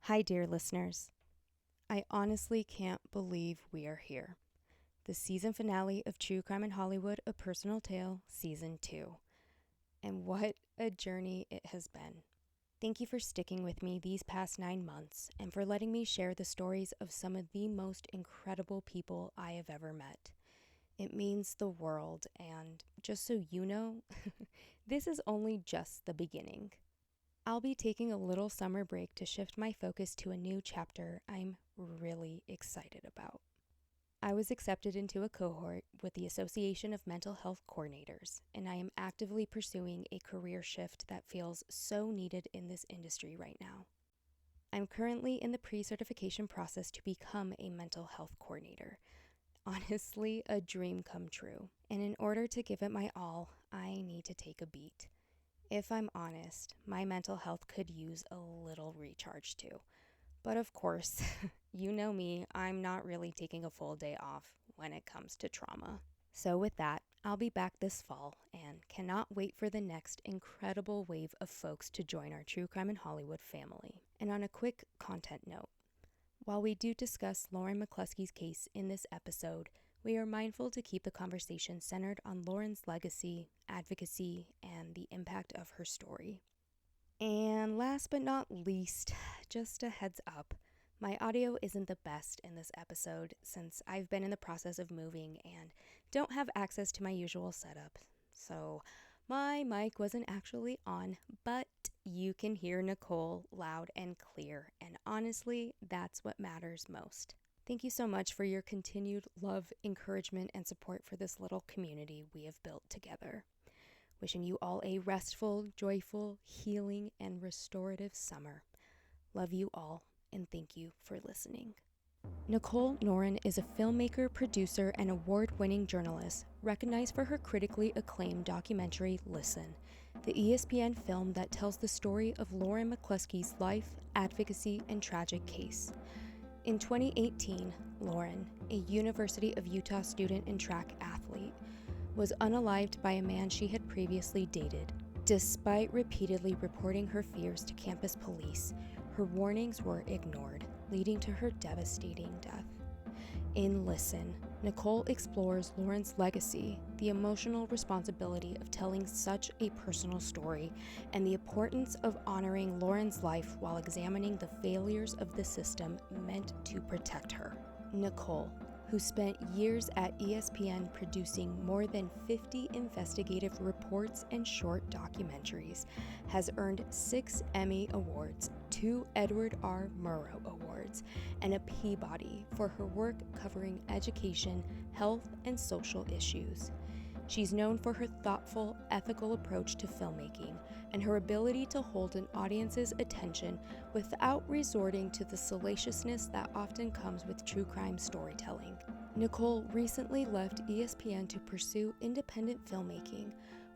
Hi, dear listeners. I honestly can't believe we are here. The season finale of True Crime in Hollywood, A Personal Tale, Season 2. And what a journey it has been. Thank you for sticking with me these past 9 months and for letting me share the stories of some of the most incredible people I have ever met. It means the world, and just so you know, this is only just the beginning. I'll be taking a little summer break to shift my focus to a new chapter I'm really excited about. I was accepted into a cohort with the Association of Mental Health Coordinators, and I am actively pursuing a career shift that feels so needed in this industry right now. I'm currently in the pre-certification process to become a mental health coordinator. Honestly, a dream come true. And in order to give it my all, I need to take a beat. If I'm honest, my mental health could use a little recharge too. But of course, you know me, I'm not really taking a full day off when it comes to trauma. So with that, I'll be back this fall and cannot wait for the next incredible wave of folks to join our True Crime in Hollywood family. And on a quick content note, while we do discuss Lauren McCluskey's case in this episode, we are mindful to keep the conversation centered on Lauren's legacy, advocacy, and the impact of her story. And last but not least, just a heads up, my audio isn't the best in this episode since I've been in the process of moving and don't have access to my usual setup. So my mic wasn't actually on, but you can hear Nicole loud and clear, and honestly, that's what matters most. Thank you so much for your continued love, encouragement, and support for this little community we have built together. Wishing you all a restful, joyful, healing, and restorative summer. Love you all, and thank you for listening. Nicole Noren is a filmmaker, producer, and award-winning journalist, recognized for her critically acclaimed documentary, Listen, the ESPN film that tells the story of Lauren McCluskey's life, advocacy, and tragic case. In 2018, Lauren, a University of Utah student and track athlete, was unalived by a man she had previously dated. Despite repeatedly reporting her fears to campus police, her warnings were ignored, leading to her devastating death. In Listen, Nicole explores Lauren's legacy, the emotional responsibility of telling such a personal story, and the importance of honoring Lauren's life while examining the failures of the system meant to protect her. Nicole, who spent years at ESPN producing more than 50 investigative reports and short documentaries, has earned 6 Emmy Awards, 2 Edward R. Murrow Awards, and a Peabody for her work covering education, health, and social issues. She's known for her thoughtful, ethical approach to filmmaking and her ability to hold an audience's attention without resorting to the salaciousness that often comes with true crime storytelling. Nicole recently left ESPN to pursue independent filmmaking,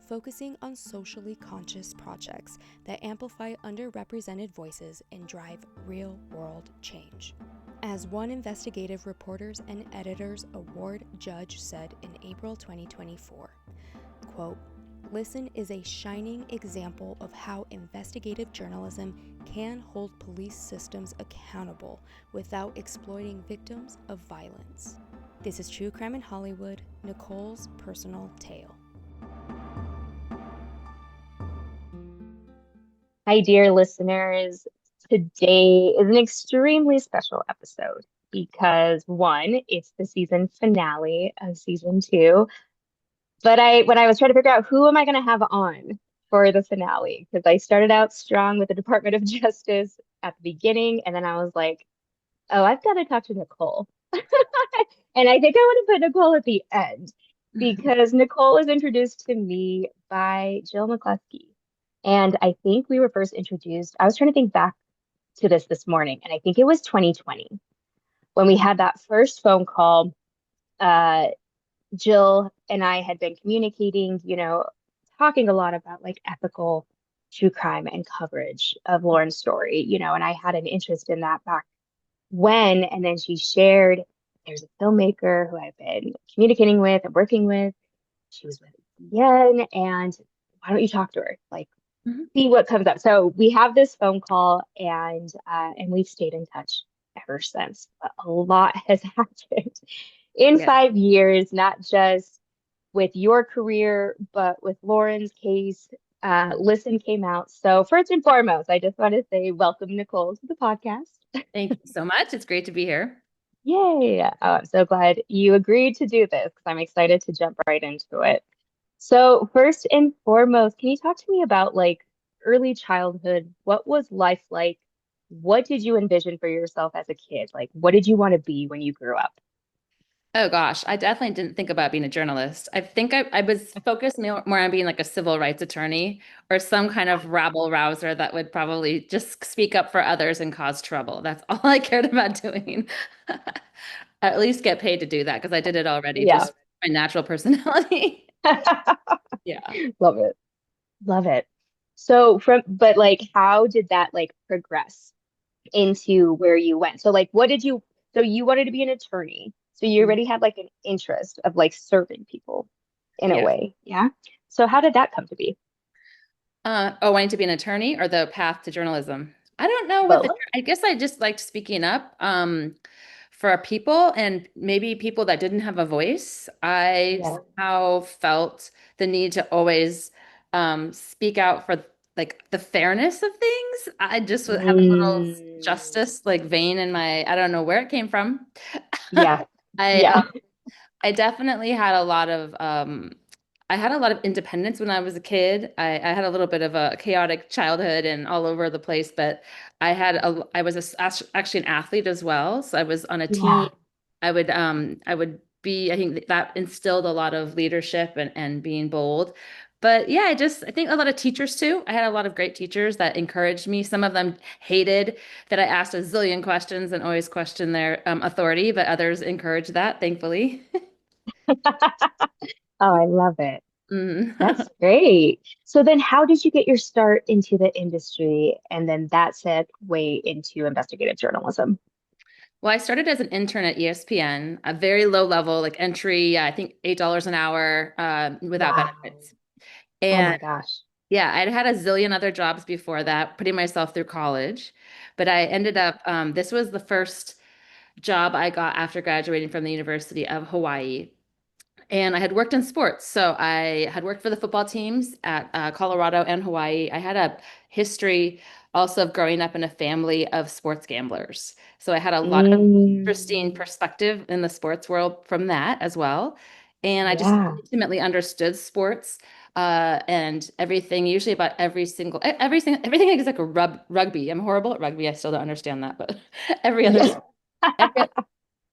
focusing on socially conscious projects that amplify underrepresented voices and drive real-world change. As one Investigative Reporters and Editors Award judge said in April 2024, quote, "Listen is a shining example of how investigative journalism can hold police systems accountable without exploiting victims of violence." This is True Crime in Hollywood, Nicole's personal tale. Hi, dear listeners. Today is an extremely special episode because one, it's the season finale of season 2. But when I was trying to figure out who am I going to have on for the finale, because I started out strong with the Department of Justice at the beginning, and then I was like, oh, I've got to talk to Nicole. And I think I want to put Nicole at the end because Nicole was introduced to me by Jill McCluskey. And I think we were first introduced, I was trying to think back to this morning, and I think it was 2020 when we had that first phone call. Jill and I had been communicating, talking a lot about like ethical true crime and coverage of Lauren's story, and I had an interest in that back when, and then she shared there's a filmmaker who I've been communicating with and working with. She was with ESPN, and why don't you talk to her? Like, Mhm. see what comes up. So we have this phone call, and we've stayed in touch ever since. But a lot has happened in Yes. 5 years, not just with your career, but with Lauren's case. Listen came out. So first and foremost, I just want to say welcome, Nicole, to the podcast. Thank you so much. It's great to be here. Yay! I'm so glad you agreed to do this because I'm excited to jump right into it. So, first and foremost, can you talk to me about like early childhood? What was life like? What did you envision for yourself as a kid? Like, what did you want to be when you grew up? Oh gosh, I definitely didn't think about being a journalist. I think I was focused more on being like a civil rights attorney or some kind of rabble rouser that would probably just speak up for others and cause trouble. That's all I cared about doing. At least get paid to do that because I did it already, Yeah. just my natural personality. Yeah. Love it. Love it. So but like, how did that like progress into where you went? So like, so you wanted to be an attorney. So you Mhm. already had like an interest of like serving people in a Yeah. way. Yeah. So how did that come to be? Wanting to be an attorney or the path to journalism? I don't know what Both. I guess I just liked speaking up for people and maybe people that didn't have a voice. I Yeah. somehow felt the need to always speak out for like the fairness of things. I just would have a little Mm, justice like vein in my, I don't know where it came from. yeah. I Yeah. I definitely had a lot of I had a lot of independence when I was a kid. I had a little bit of a chaotic childhood and all over the place, but I was actually an athlete as well. So I was on a team. Yeah. I would be, I think that instilled a lot of leadership and being bold. But yeah, I think a lot of teachers too. I had a lot of great teachers that encouraged me. Some of them hated that I asked a zillion questions and always questioned their authority, but others encouraged that, thankfully. Oh, I love it. Mm. That's great. So then how did you get your start into the industry and then that set way into investigative journalism? Well, I started as an intern at ESPN, a very low level, like entry, I think $8 an hour without Wow. benefits. Oh And my gosh. yeah, I'd had a zillion other jobs before that, putting myself through college. But I ended up, this was the first job I got after graduating from the University of Hawaii. And I had worked in sports. So I had worked for the football teams at Colorado and Hawaii. I had a history also of growing up in a family of sports gamblers. So I had a lot of interesting Mm, perspective in the sports world from that as well. And I just yeah. intimately understood sports and everything, usually about everything except like rugby. I'm horrible at rugby. I still don't understand that, but every other Yeah. every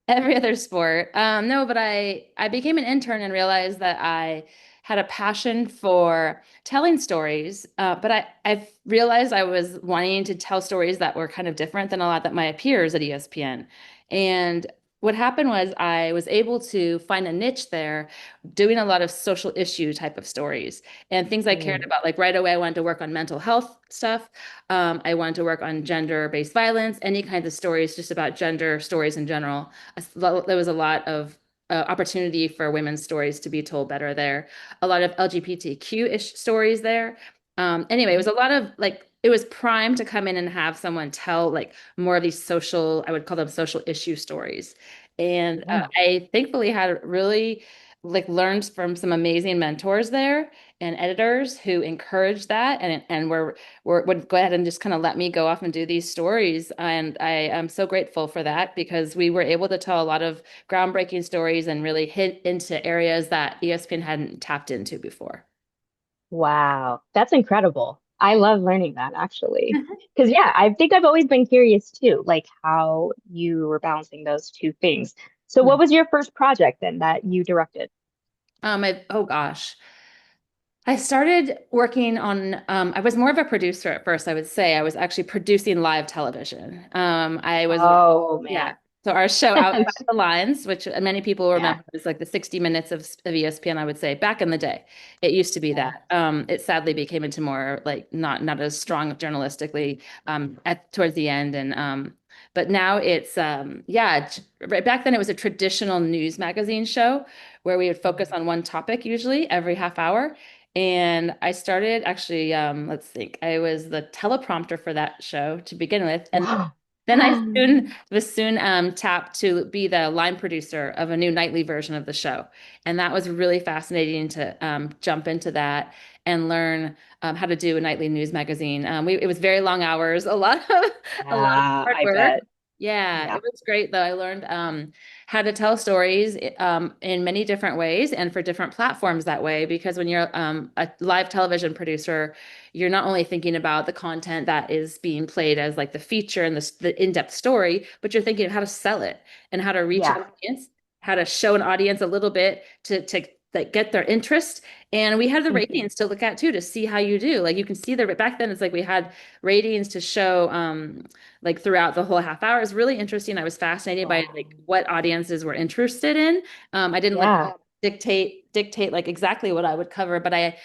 every other sport. No, but I became an intern and realized that I had a passion for telling stories. But I realized I was wanting to tell stories that were kind of different than a lot that my peers at ESPN. And what happened was I was able to find a niche there, doing a lot of social issue type of stories and things I cared Mm, about. Like right away, I wanted to work on mental health stuff. I wanted to work on gender-based violence, any kinds of stories just about gender stories in general. There was a lot of opportunity for women's stories to be told better there. A lot of LGBTQ-ish stories there. Anyway, it was mhm. a lot of like it was prime to come in and have someone tell like more of these social, I would call them social issue stories. And Yeah. I thankfully had really like learned from some amazing mentors there and editors who encouraged that and would go ahead and just kind of let me go off and do these stories. And I am so grateful for that because we were able to tell a lot of groundbreaking stories and really hit into areas that ESPN hadn't tapped into before. Wow. That's incredible. I love learning that actually. Because yeah, I think I've always been curious too, like how you were balancing those two things. So what was your first project then that you directed? Oh gosh. I started working on, I was more of a producer at first, I would say. I was actually producing live television. I was, Oh yeah. man. So our show Outside the Lines, which many people Yeah. remember is like the 60 minutes of ESPN, I would say, back in the day. It used to be Yeah. that. It sadly became into more like not as strong journalistically at towards the end. And but now it's right back then it was a traditional news magazine show where we would focus on one topic usually every half hour. And I started actually, let's think, I was the teleprompter for that show to begin with. And Wow. then I soon was soon tapped to be the line producer of a new nightly version of the show. And that was really fascinating to jump into that and learn how to do a nightly news magazine. It was very long hours, a lot of Yeah, hard I work. bet. Yeah, Yeah. it was great though. I learned how to tell stories in many different ways and for different platforms that way. Because when you're a live television producer, you're not only thinking about the content that is being played as like the feature and the in-depth story, but you're thinking of how to sell it and how to reach an Yeah. audience, how to show an audience a little bit to like get their interest. And we had the Mhm. ratings to look at too to see how you do. Like you can see the back then it's like we had ratings to show like throughout the whole half hour. It was really interesting. I was fascinated by Wow. like what audiences were interested in. I didn't like Yeah. dictate like exactly what I would cover, but I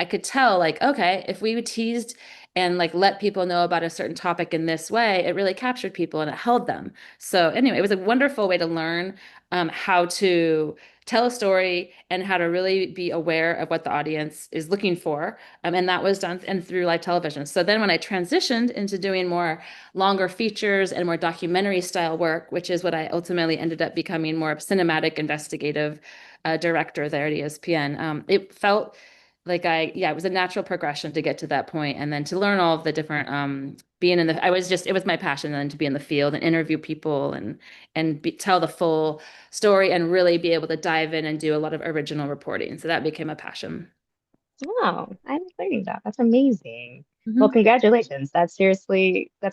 could tell like, okay, if we teased and like let people know about a certain topic in this way, it really captured people and it held them. So anyway, it was a wonderful way to learn how to tell a story and how to really be aware of what the audience is looking for. And that was done and through live television. So then when I transitioned into doing more longer features and more documentary style work, which is what I ultimately ended up becoming more of cinematic investigative director there at ESPN. It felt like yeah, it was a natural progression to get to that point and then to learn all of the different, being in the, it was my passion then to be in the field and interview people and tell the full story and really be able to dive in and do a lot of original reporting. So that became a passion. Oh, I'm learning that. That's amazing. Well, Mhm. congratulations. That's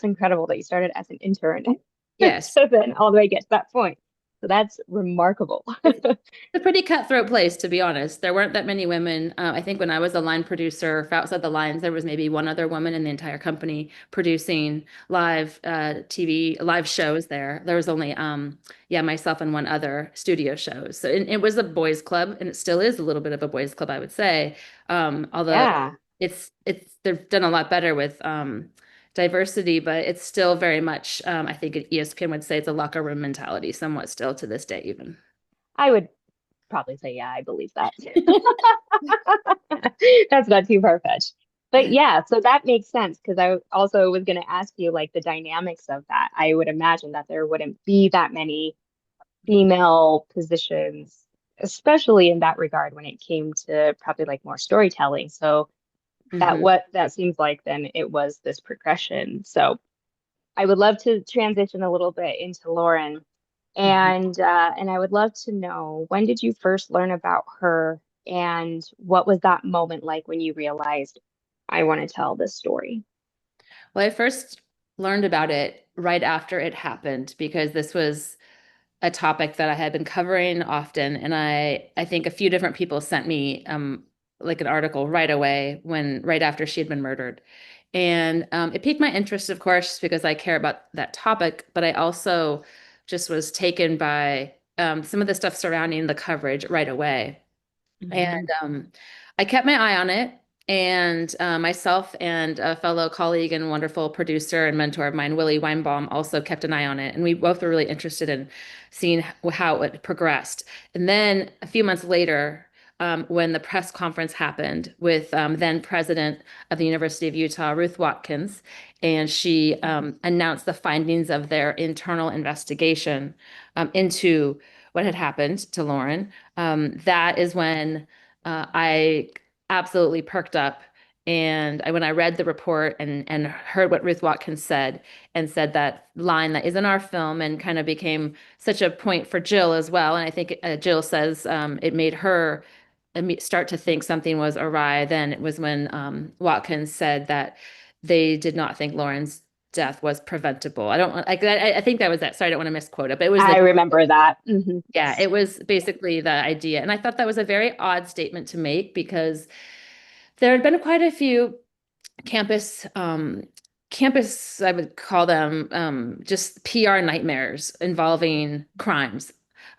incredible that you started as an intern Yes. to then all the way get to that point. So that's remarkable. It's a pretty cutthroat place, to be honest. There weren't that many women. I think when I was a line producer for Outside the Lines, there was maybe one other woman in the entire company producing live TV, live shows there. There was only, yeah, myself and one other studio shows. So it was a boys' club, and it still is a little bit of a boys' club, I would say. Although Yeah. they've done a lot better with diversity, but it's still very much, I think ESPN would say it's a locker room mentality, somewhat still to this day, even. I would probably say, yeah, I believe that. That's not too far-fetched. But yeah, so that makes sense because I also was going to ask you like the dynamics of that. I would imagine that there wouldn't be that many female positions, especially in that regard when it came to probably like more storytelling. So Mhm. that seems like then it was this progression. So I would love to transition a little bit into Lauren, Mhm. and I would love to know, when did you first learn about her, and what was that moment like when you realized I want to tell this story? Well, I first learned about it right after it happened because this was a topic that I had been covering often, and I think a few different people sent me like an article right away right after she had been murdered. And it piqued my interest, of course, because I care about that topic, but I also just was taken by some of the stuff surrounding the coverage right away. And Mhm. I kept my eye on it. And myself and a fellow colleague and wonderful producer and mentor of mine, Willie Weinbaum, also kept an eye on it. And we both were really interested in seeing how it progressed. And then a few months later, when the press conference happened with then president of the University of Utah, Ruth Watkins, and she announced the findings of their internal investigation into what had happened to Lauren. That is when I absolutely perked up. And when I read the report and heard what Ruth Watkins said, and said that line that is in our film, and kind of became such a point for Jill as well. And I think Jill says it made her start to think something was awry. Then it was when Watkins said that they did not think Lauren's death was preventable. I don't like I think that was that. Sorry, I don't want to misquote it, but it was I the remember that. yeah, Yes. it was basically the idea. And I thought that was a very odd statement to make because there had been quite a few campus I would call them just PR nightmares involving crimes.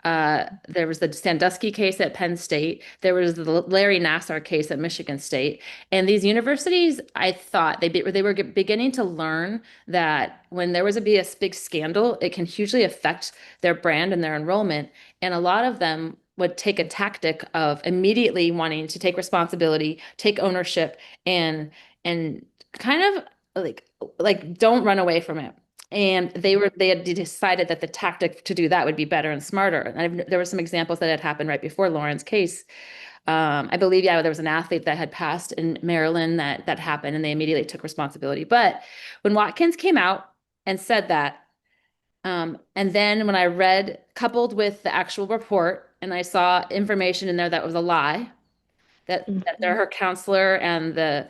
There was the Sandusky case at Penn State. There was the Larry Nassar case at Michigan State. And these universities, I thought they were beginning to learn that when there was be a big scandal, it can hugely affect their brand and their enrollment. And a lot of them would take a tactic of immediately wanting to take responsibility, take ownership, and kind of like don't run away from it. And they had decided that the tactic to do that would be better and smarter. And there were some examples that had happened right before Lauren's case. I believe, yeah, there was an athlete that had passed in Maryland that happened, and they immediately took responsibility. But when Watkins came out and said that, and then when I read, coupled with the actual report, and I saw information in there that was a lie, that they're Mhm. her counselor and the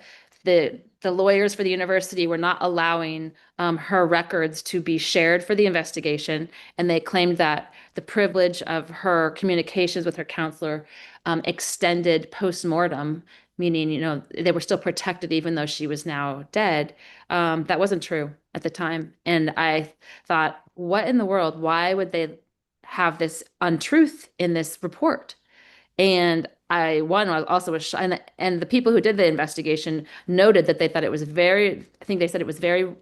lawyers for the university were not allowing her records to be shared for the investigation, and they claimed that the privilege of her communications with her counselor extended post-mortem, meaning, they were still protected even though she was now dead. That wasn't true at the time. And I thought, what in the world? Why would they have this untruth in this report? And I also was, and the people who did the investigation noted that they thought it was I think they said it was very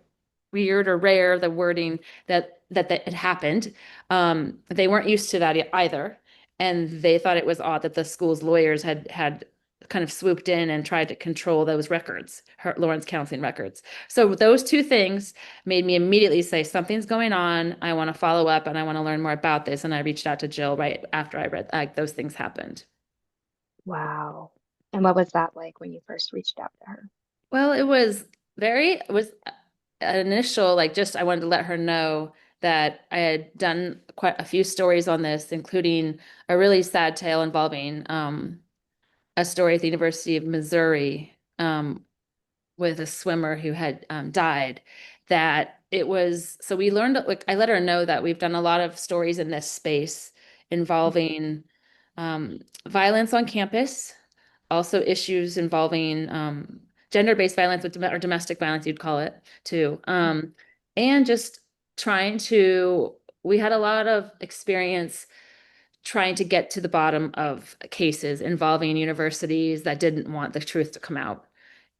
weird or rare, the wording that it happened. They weren't used to that either. And they thought it was odd that the school's lawyers had kind of swooped in and tried to control those records, Lauren's counseling records. So those two things made me immediately say, something's going on. I want to follow up and I want to learn more about this. And I reached out to Jill right after I read, like, those things happened. Wow. And what was that like when you first reached out to her? Well, it was an initial, like, just I wanted to let her know that I had done quite a few stories on this, including a really sad tale involving a story at the University of Missouri with a swimmer who had died. That it was, so we learned, like, I let her know that we've done a lot of stories in this space involving violence on campus, also issues involving gender-based violence or domestic violence, you'd call it too. And just trying to, we had a lot of experience trying to get to the bottom of cases involving universities that didn't want the truth to come out.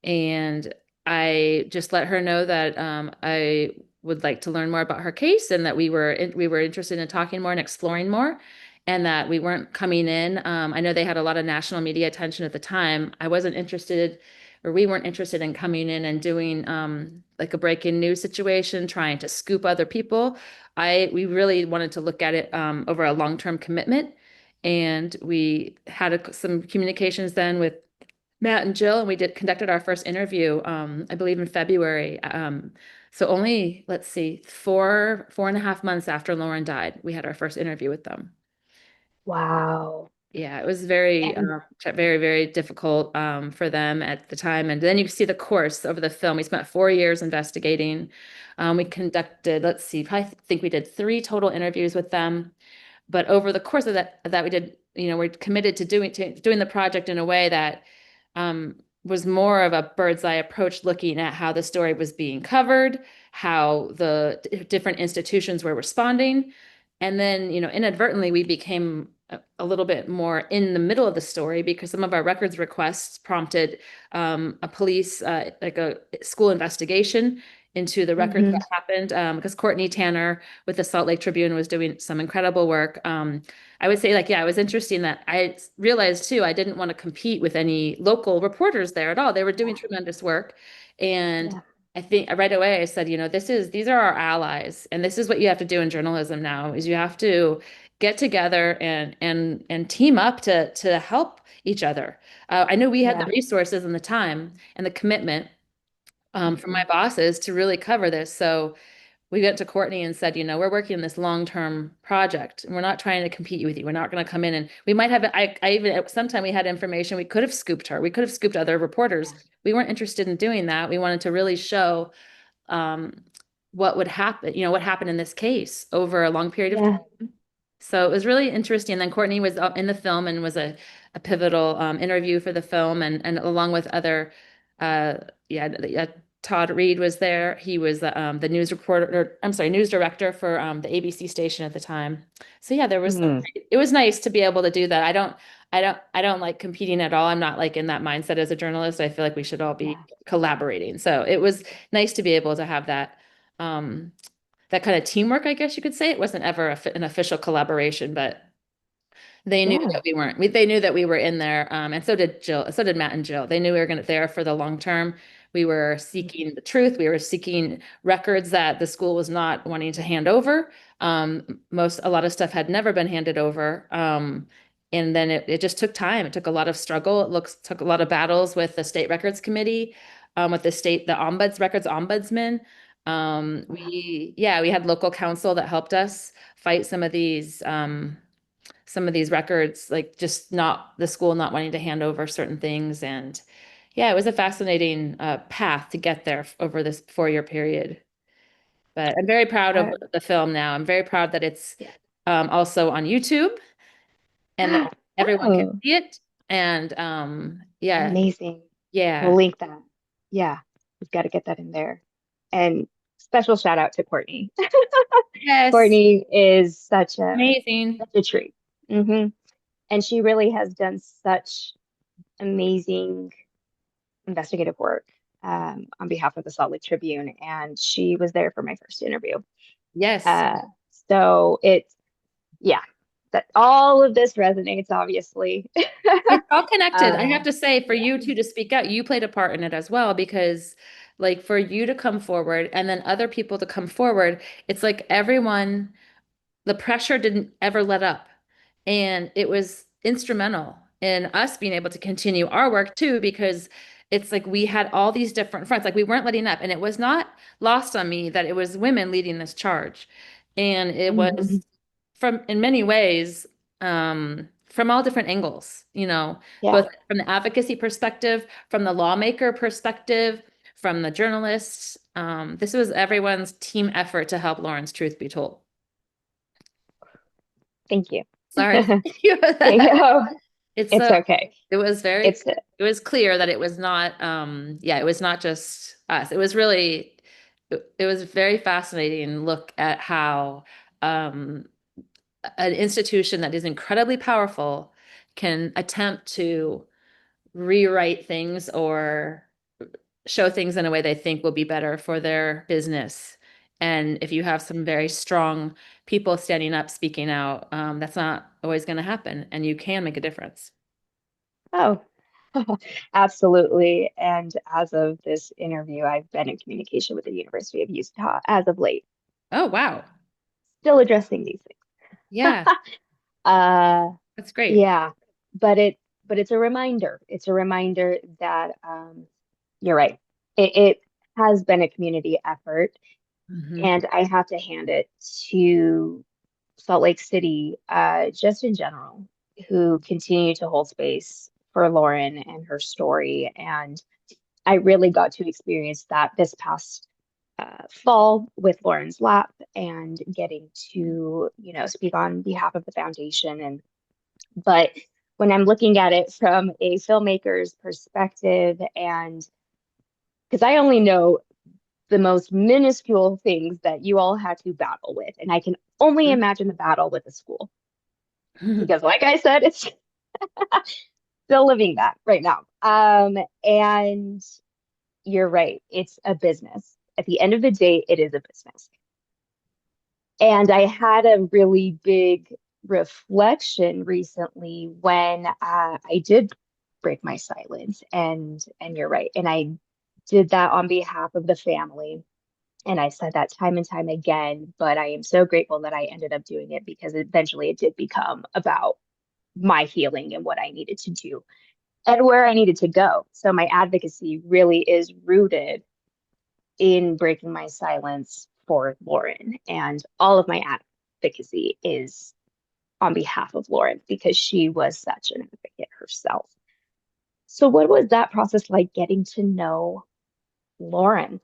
And I just let her know that I would like to learn more about her case, and that we were interested in talking more and exploring more, and that we weren't coming in. I know they had a lot of national media attention at the time. I wasn't interested, or we weren't interested in coming in and doing like a breaking news situation, trying to scoop other people. We really wanted to look at it over a long-term commitment. And we had some communications then with Matt and Jill, and we did conducted our first interview, I believe in February. So only, let's see, 4.5 months after Lauren died, we had our first interview with them. Wow. Yeah, it was And very, very difficult for them at the time. And then you see the course over the film. We spent 4 years investigating. We conducted, let's see, I think we did 3 total interviews with them. But over the course of that we did, we're committed to doing the project in a way that was more of a bird's eye approach, looking at how the story was being covered, how the different institutions were responding. And then, inadvertently, we became a little bit more in the middle of the story, because some of our records requests prompted a police, like a school investigation into the records mhm. that happened, because Courtney Tanner with the Salt Lake Tribune was doing some incredible work. I would say, like, yeah, it was interesting that I realized too, I didn't want to compete with any local reporters there at all. They were doing Yeah. tremendous work. And Yeah. I think right away I said, these are our allies. And this is what you have to do in journalism now, is you have to get together and team up to help each other. I knew we had the Yeah. resources and the time and the commitment from my Mhm. bosses to really cover this. So we went to Courtney and said, we're working on this long-term project, and we're not trying to compete with you. We're not going to come in, and we might have, I even at some time we had information, we could have scooped her. We could have scooped other reporters. Yeah. We weren't interested in doing that. We wanted to really show um, what would happen, what happened in this case over a long period of Yeah. time. So it was really interesting. Then Courtney was in the film and was a pivotal interview for the film, and along with other, uh, yeah, Todd Reed was there. He was the news reporter, or I'm sorry, news director for the ABC station at the time. So yeah, there was Mhm. it was nice to be able to do that. I don't like competing at all. I'm not like in that mindset as a journalist. I feel like we should all be Yeah. collaborating. So it was nice to be able to have um, that kind of teamwork, I guess you could say. It wasn't ever an official collaboration, but They knew Yeah. that we weren't. They knew that we were in there, and so did Jill. So did Matt and Jill. They knew we were going to there for the long term. We were seeking the truth. We were seeking records that the school was not wanting to hand over. A lot of stuff had never been handed over. And then it just took time. It took a lot of struggle. Took a lot of battles with the state records committee, with the records ombudsman. We had local counsel that helped us fight some of these records, like just not the school not wanting to hand over certain things. And yeah, it was a fascinating path to get there over this 4-year period. But I'm very proud of Uh, the film now. I'm very proud that it's yeah. also on YouTube and that everyone can Oh, see it. And yeah, amazing. We'll yeah. link that. Yeah, we've got to get that in there. And special shout out to Courtney. Yes, Courtney is amazing. such a treat. Hmm. And she really has done such amazing investigative work on behalf of the Salt Lake Tribune. And she was there for my first interview. Yes. Uh, so it's, yeah, that all of this resonates, obviously. It's all connected. I uh, have to say, for yeah. you two to speak out, you played a part in it as well, because like for you to come forward and then other people to come forward, it's like everyone, the pressure didn't ever let up. And it was instrumental in us being able to continue our work too, because it's like we had all these different fronts, like we weren't letting up. And it was not lost on me that it was women leading this charge. And it was Mhm. in many ways, from all different angles, Yeah. both from the advocacy perspective, from the lawmaker perspective, from the journalists. This was everyone's team effort to help Lauren's truth be told. Thank you. Sorry to thank you for Thank that. you. It's It's so okay. it was very It's it was clear that it was not it was not just us. It was really it was very fascinating look at how um an institution that is incredibly powerful can attempt to rewrite things or show things in a way they think will be better for their business. And if you have some very strong people standing up, speaking out, that's not always going to happen, and you can make a difference. oh, absolutely. And as of this interview, I've been in communication with the University of Utah as of late, Oh, wow. still addressing these things. Yeah, Uh, that's great. yeah, but it's a reminder. It's a reminder that you're right. It has been a community effort, Hmm. and I have to hand it to Salt Lake City, just in general, who continue to hold space for Lauren and her story. And I really got to experience that this past fall with Lauren's lap and getting to, speak on behalf of the foundation. But when I'm looking at it from a filmmaker's perspective, and because I only know the most minuscule things that you all had to battle with, and I can only imagine the battle with the school because, like I said, it's still living that right now. And you're right, it's a business. At the end of the day, it is a business. And I had a really big reflection recently when I did break my silence, and you're right, and I did that on behalf of the family. And I said that time and time again, but I am so grateful that I ended up doing it because eventually it did become about my healing and what I needed to do and where I needed to go. So my advocacy really is rooted in breaking my silence for Lauren. And all of my advocacy is on behalf of Lauren because she was such an advocate herself. So, what was that process like getting to know Lauren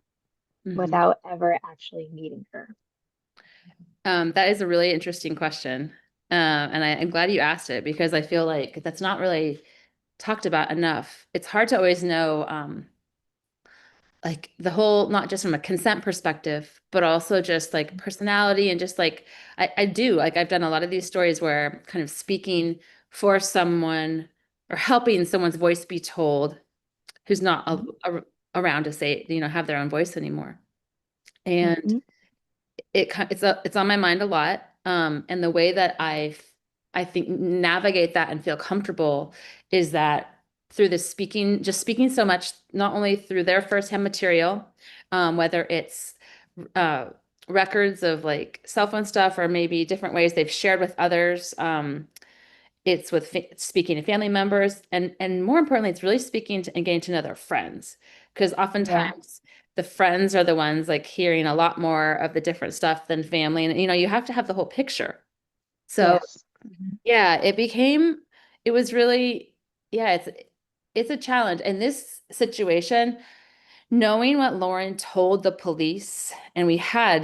Hmm. without ever actually meeting her? That is a really interesting question. And I'm glad you asked it, because I feel like that's not really talked about enough. It's hard to always know, like the whole, not just from a consent perspective, but also just like personality and just like, I do, like I've done a lot of these stories where kind of speaking for someone or helping someone's voice be told who's not around to say, have their own voice anymore. And Mm-hmm. it's on my mind a lot. And the way that I I think navigate that and feel comfortable is that through the speaking, just speaking so much, not only through their firsthand material, whether it's uh, records of like cell phone stuff or maybe different ways they've shared with others. It's with speaking to family members, and more importantly, it's really speaking to and getting to know their friends, because Yeah. oftentimes the friends are the ones like hearing a lot more of the different stuff than family, and you have to have the whole picture. So Yes. Mhm. yeah, it was really, yeah, it's a challenge. In this situation, knowing what Lauren told the police, and we had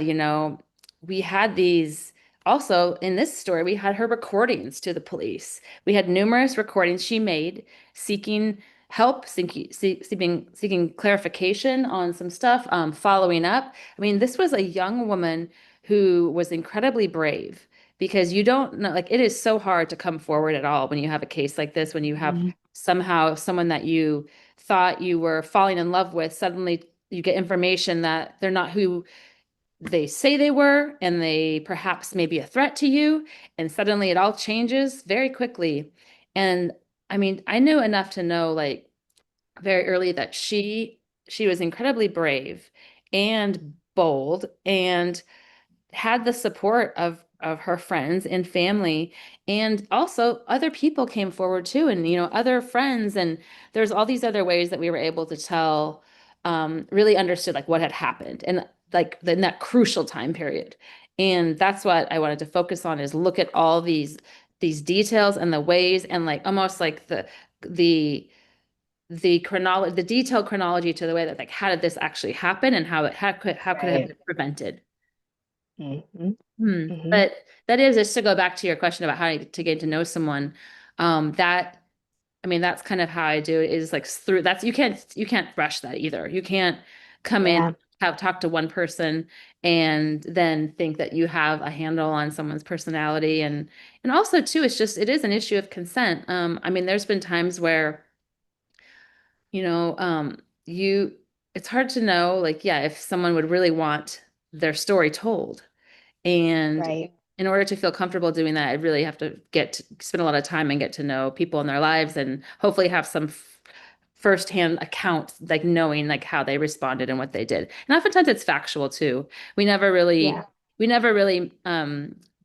these also in this story, we had her recordings to the police. We had numerous recordings she made seeking help, seeking clarification on some stuff, following up. I mean, this was a young woman who was incredibly brave because you don't know, like, it is so hard to come forward at all when you have a case like this, when you have Mhm. somehow someone that you thought you were falling in love with, suddenly you get information that they're not who they say they were, and they perhaps may be a threat to you. And suddenly it all changes very quickly. And I mean, I knew enough to know like very early that she was incredibly brave and bold and had the support of her friends and family, and also other people came forward too, and other friends, and there's all these other ways that we were able to tell, really understood like what had happened and like in that crucial time period. And that's what I wanted to focus on, is look at all these details and the ways, and like almost like the the detailed chronology to the way that like how did this actually happen, and how could it have Right. been prevented. Hmm. Hmm. But that is just to go back to your question about how to get to know someone. That I mean, that's kind of how I do it, is like through that's you can't rush that either. You can't come in, Yeah. have talked to one person and then think that you have a handle on someone's personality. And also too, it is an issue of consent. I mean, there's been times where, you know, you it's hard to know, like, yeah, if someone would really want their story told. And Right. in order to feel comfortable doing that, I really have to spend a lot of time and get to know people in their lives, and hopefully have some firsthand account, like knowing like how they responded and what they did. And oftentimes it's factual too. We never really, Yeah. we never really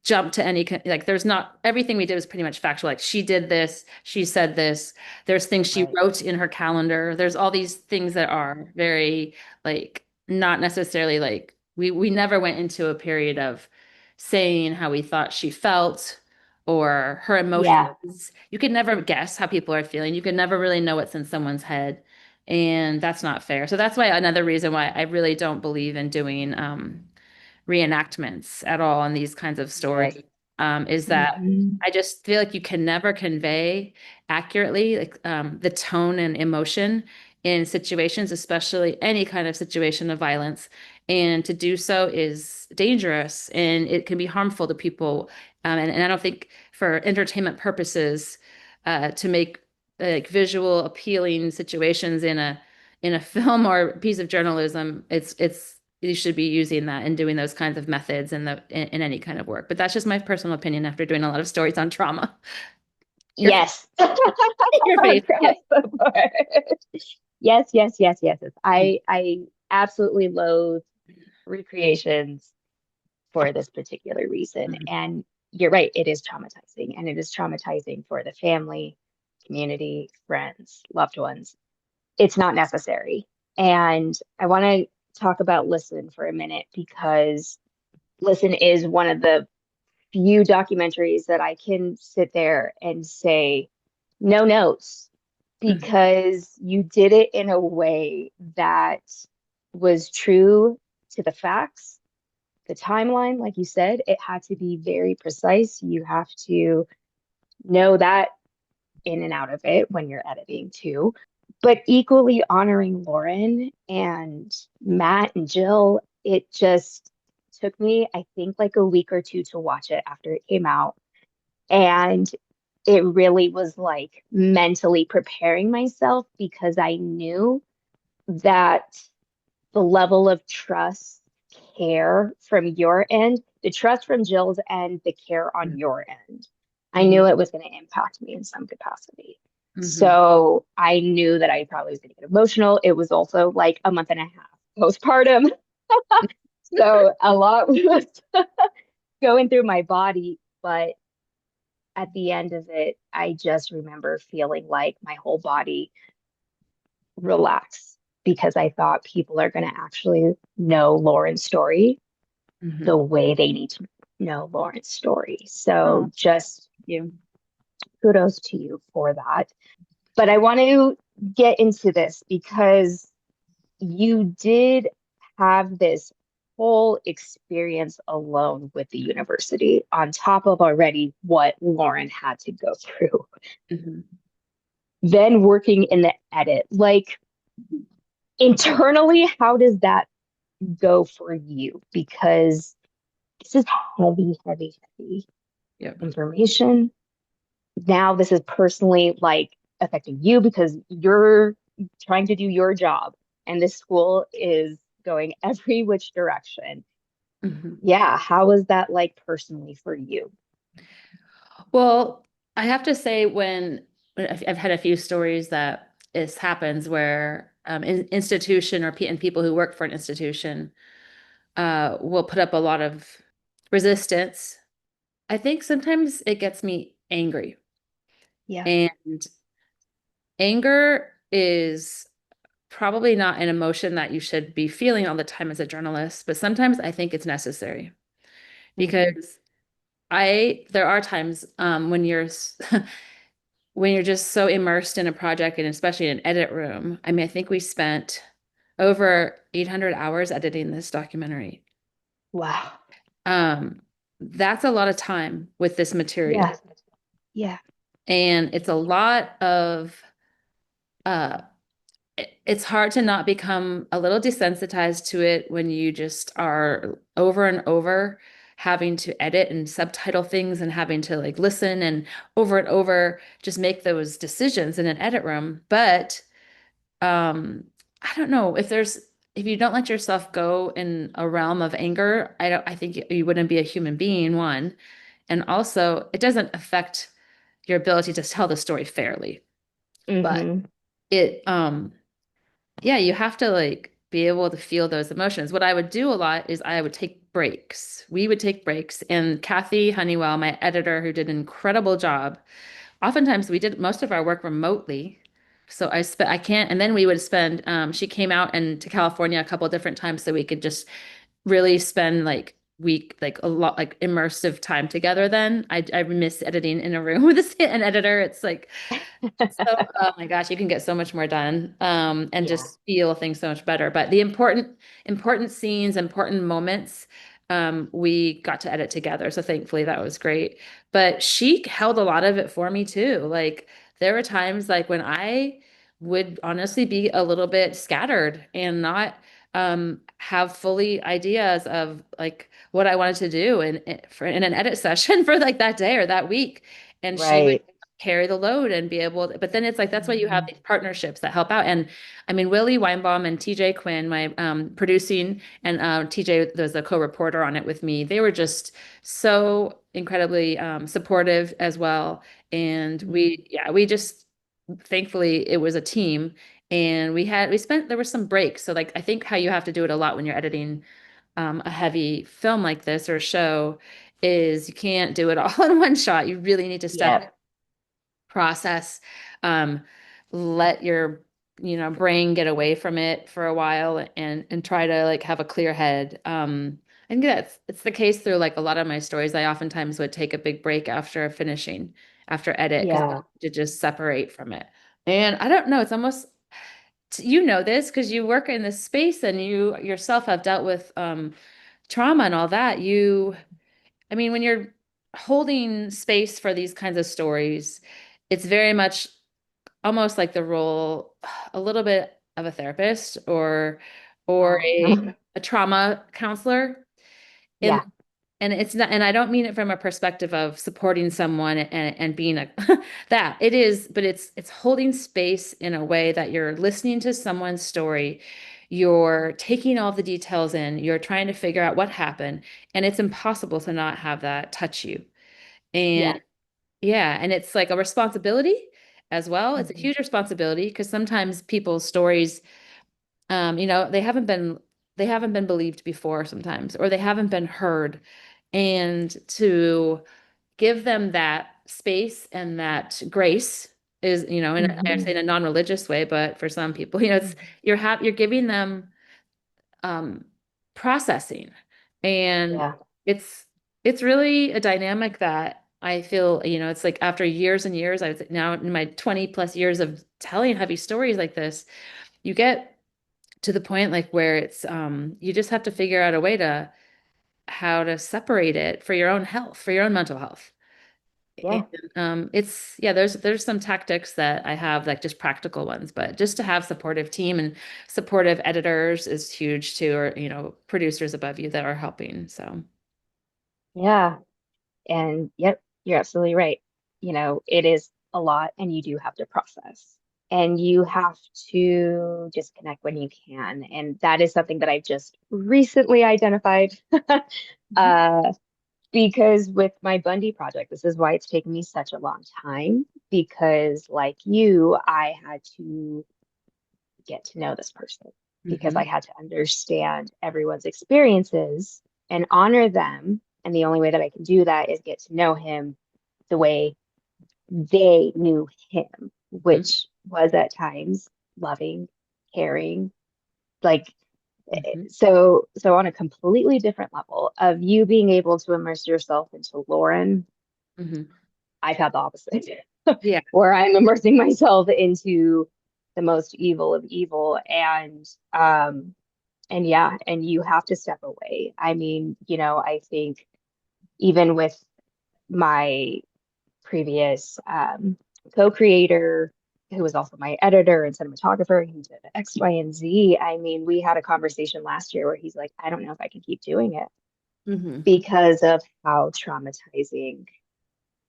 jump to any like, there's not everything we did was pretty much factual. Like, she did this, she said this. There's things she Right. wrote in her calendar. There's all these things that are very like not necessarily like we never went into a period of saying how we thought she felt or her Yeah. emotions. You could never guess how people are feeling. You could never really know what's in someone's head. And that's not fair. So that's why another reason why I really don't believe in doing reenactments at all in these kinds of Yes. stories, is that Hmm. I just feel like you can never convey accurately like the tone and emotion in situations, especially any kind of situation of violence. And to do so is dangerous, and it can be harmful to people. And I don't think for entertainment purposes, to make like visual appealing situations in a film or piece of journalism, it's you should be using that and doing those kinds of methods in any kind of work. But that's just my personal opinion after doing a lot of stories on trauma. Your Yes. your face, yeah. Across the board. Yes, yes, yes, yes, yes. I absolutely loathe recreations for this particular reason. Mhm. And you're right, it is traumatizing, and it is traumatizing for the family, community, friends, loved ones. It's not necessary. And I want to talk about Listen for a minute, because Listen is one of the few documentaries that I can sit there and say, no notes, Mhm. because you did it in a way that was true to the facts, the timeline. Like you said, it had to be very precise. You have to know that in and out of it when you're editing too. But equally honoring Lauren and Matt and Jill, it just took me, I think, like a week or two to watch it after it came out. And it really was like mentally preparing myself, because I knew that the level of trust, care from your end, the trust from Jill's end, the care on your end. I knew it was going to impact me in some capacity. Mm-hmm. So I knew that I probably was going to get emotional. It was also like a month and a half postpartum. So a lot was going through my body. But at the end of it, I just remember feeling like my whole body relaxed because I thought people are going to actually know Lauren's story Mm-hmm. the way they need to know Lauren's story. So Oh, just you. kudos to you for that. But I want to get into this because you did have this whole experience alone with the university on top of already what Lauren had to go through. Mm-hmm. Then working in the edit, like internally, how does that go for you? Because this is heavy, heavy, heavy Yep. information. Now this is personally like affecting you because you're trying to do your job and this school is going every which direction. Mm-hmm. Yeah, how was that like personally for you? Well, I have to say when I've had a few stories that this happens where institution or and people who work for an institution will put up a lot of resistance. I think sometimes it gets me angry. Yeah. And anger is probably not an emotion that you should be feeling all the time as a journalist, but sometimes I think it's necessary Mm-hmm. because there are times when when you're just so immersed in a project and especially in an edit room. I mean, I think we spent over 800 hours editing this documentary. Wow. Um, that's a lot of time with this Yeah. material. Yeah. And it's a lot of uh it's hard to not become a little desensitized to it when you just are over and over having to edit and subtitle things and having to like listen and over just make those decisions in an edit room. But I don't know if you don't let yourself go in a realm of anger, I think you wouldn't be a human being, one. And also it doesn't affect your ability to tell the story fairly. But Mm-hmm. it yeah, you have to like be able to feel those emotions. What I would do a lot is I would take breaks. We would take breaks. And Kathy Honeywell, my editor, who did an incredible job, oftentimes we did most of our work remotely. So I can't, and then we would spend, she came out and to California a couple of different times so we could just really spend like like a lot like immersive time together then. I miss editing in a room with an editor. It's like so, oh my gosh, you can get so much more done, and Yeah. just feel things so much better. But the important scenes, important moments, we got to edit together. So thankfully that was great. But she held a lot of it for me too. Like there were times like when I would honestly be a little bit scattered and not have fully ideas of like what I wanted to do in an edit session for like that day or that week. And she would Right. carry the load and be able to, but then it's like that's why you have these partnerships that help out. And I mean, Willie Weinbaum and TJ Quinn, my producing, and TJ was the co-reporter on it with me. They were just so incredibly supportive as well. And we just thankfully it was a team and there were some breaks. So like I think how you have to do it a lot when you're editing a heavy film like this or show is you can't do it all in one shot. You really need to step Yeah. process, um, let your brain get away from it for a while and try to like have a clear head. I think that's it's the case through like a lot of my stories. I oftentimes would take a big break after finishing, after edit, because Yeah. to just separate from it. And I don't know, it's almost you know this because you work in this space and you yourself have dealt with trauma and all that. I mean, when you're holding space for these kinds of stories, it's very much almost like the role, a little bit of a therapist or Uh-huh. a trauma counselor. And Yeah. and it's not, and I don't mean it from a perspective of supporting someone and being a that it is, but it's holding space in a way that you're listening to someone's story. You're taking all the details in, you're trying to figure out what happened, and it's impossible to not have that touch you. Yeah. And Yeah, and it's like a responsibility as well. It's a huge responsibility because sometimes people's stories, they haven't been believed before sometimes, or they haven't been heard. And to give them that space and that grace is, and I say in a non-religious way, but for some people, it's you're giving them um processing. And Yeah. it's it's really a dynamic that I feel, it's like after years and years, I would say now in my 20 plus years of telling heavy stories like this, you get to the point like where it's you just have to figure out a way to how to separate it for your own health, for your own mental health. And Yeah. it's yeah, there's some tactics that I have, like just practical ones, but just to have supportive team and supportive editors is huge too, or producers above you that are helping. So Yeah. And yep, you're absolutely right. It is a lot and you do have to process and you have to disconnect when you can. And that is something that I've just recently identified. Mhm. uh, because with my Bundy project, this is why it's taken me such a long time, because like you, I had to get to know this person because I Mhm. had to understand everyone's experiences and honor them. And the only way that I can do that is get to know him the way they knew him, Mhm. which was at times loving, caring, like Mhm. so on a completely different level of you being able to immerse yourself into Lauren. Mhm. I've had the opposite, Yeah. where I'm immersing myself into the most evil of evil, and yeah, and you have to step away. I mean, I think even with my previous co-creator, who was also my editor and cinematographer, he did X, Y, and Z. I mean, we had a conversation last year where he's like, I don't know if I can keep doing it Mhm. because of how traumatizing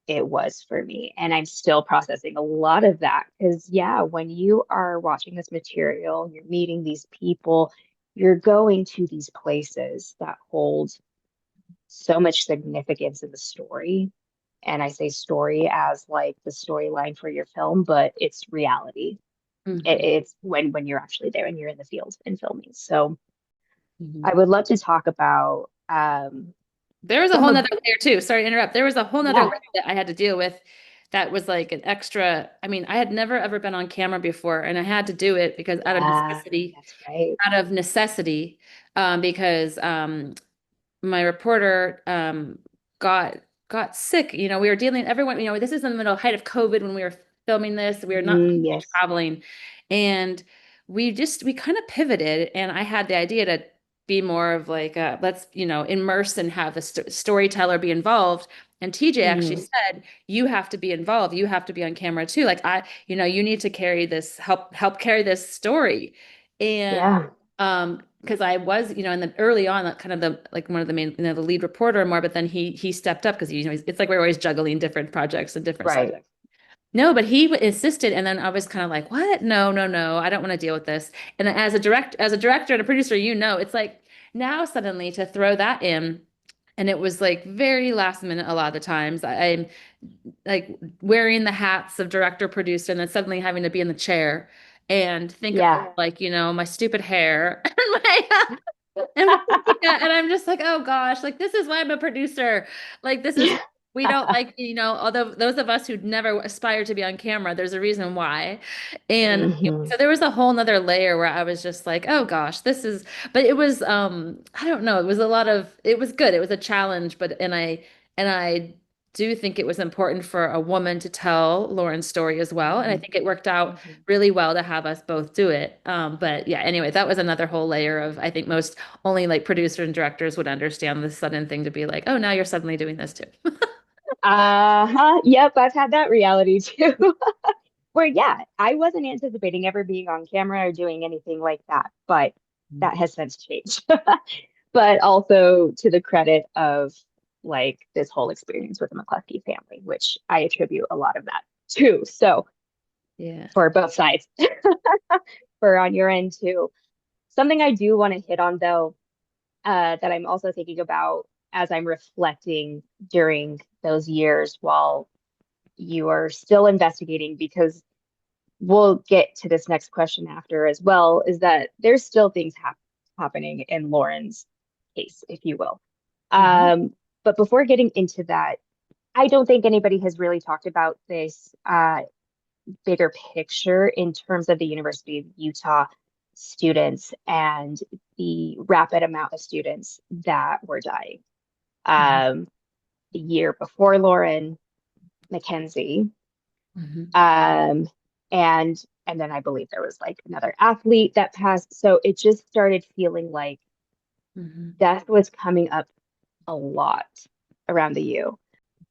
it was for me. And I'm still processing a lot of that because, yeah, when you are watching this material, you're meeting these people, you're going to these places that hold so much significance in the story. And I say story as like the storyline for your film, but it's reality. Mhm. It's when you're actually there and you're in the field and filming. So I Mhm. would love to talk about There was a some whole of, nother layer too. Sorry to interrupt. There was a whole nother yeah, layer that I had to deal with that was like an extra. I mean, I had never ever been on camera before, and I had to do it because yeah, that's right. out of necessity, because my reporter got got sick. We were dealing everyone, this is in the middle height of COVID when we were filming this. We were not Yes. traveling. And we kind of pivoted, and I had the idea to be more of like let's, immerse and have the storyteller be involved. And TJ actually Mm, said, you have to be involved. You have to be on camera too. Like you need to carry this, help carry this story. And yeah. because I was, in the early on, like, kind of the like one of the main, the lead reporter more, but then he stepped up because it's like we're always juggling different projects and different Right. subjects. No, but he insisted, and then I was kind of like, what? No, no, no, I don't want to deal with this. And as a director and a producer, it's like now suddenly to throw that in, and it was like very last minute a lot of the times. I'm like wearing the hats of director, producer, and then suddenly having to be in the chair and think about Yeah. like, my stupid hair and my and and I'm just like, oh gosh, like this is why I'm a producer. Like this is Yeah. we don't like, although those of us who never aspire to be on camera, there's a reason why. And Hmm. so there was a whole nother layer where I was just like, oh gosh, but it was I don't know, it was good. It was a challenge, but and I do think it was important for a woman to tell Lauren's story as well. And I think it worked out Hmm. really well to have us both do it. But yeah, anyway, that was another whole layer of, I think most only like producers and directors would understand this sudden thing to be like, oh, now you're suddenly doing this too. Uh-huh. Yep, I've had that reality too. Where, yeah, I wasn't anticipating ever being on camera or doing anything like that, but that has since changed. But also to the credit of like this whole experience with the McCluskey family, which I attribute a lot of that to. So Yeah. for both sides, for on your end too. Something I do want to hit on though, that I'm also thinking about as I'm reflecting during those years while you are still investigating, because we'll get to this next question after as well, is that there's still things happening in Lauren's case, if you will. But before getting into that, I don't think anybody has really talked about this bigger picture in terms of the University of Utah students and the rapid amount of students that were dying. The year before Lauren, Mackenzie, and then I believe there was like another athlete that passed. So it just started feeling like death was coming up a lot around the U.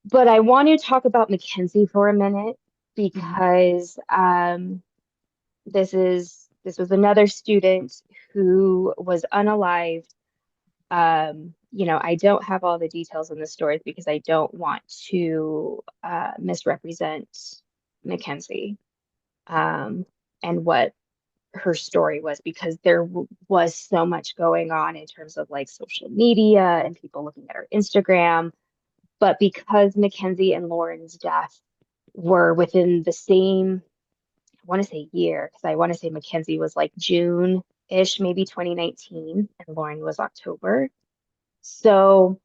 But I want to talk about Mackenzie for a minute, because this was another student who was unalived. I don't have all the details in the stories because I don't want to misrepresent Mackenzie and what her story was, because there was so much going on in terms of like social media and people looking at her Instagram. But because Mackenzie and Lauren's death were within the same, I want to say year, because I want to say Mackenzie was like June-ish, maybe 2019, and Lauren was October. So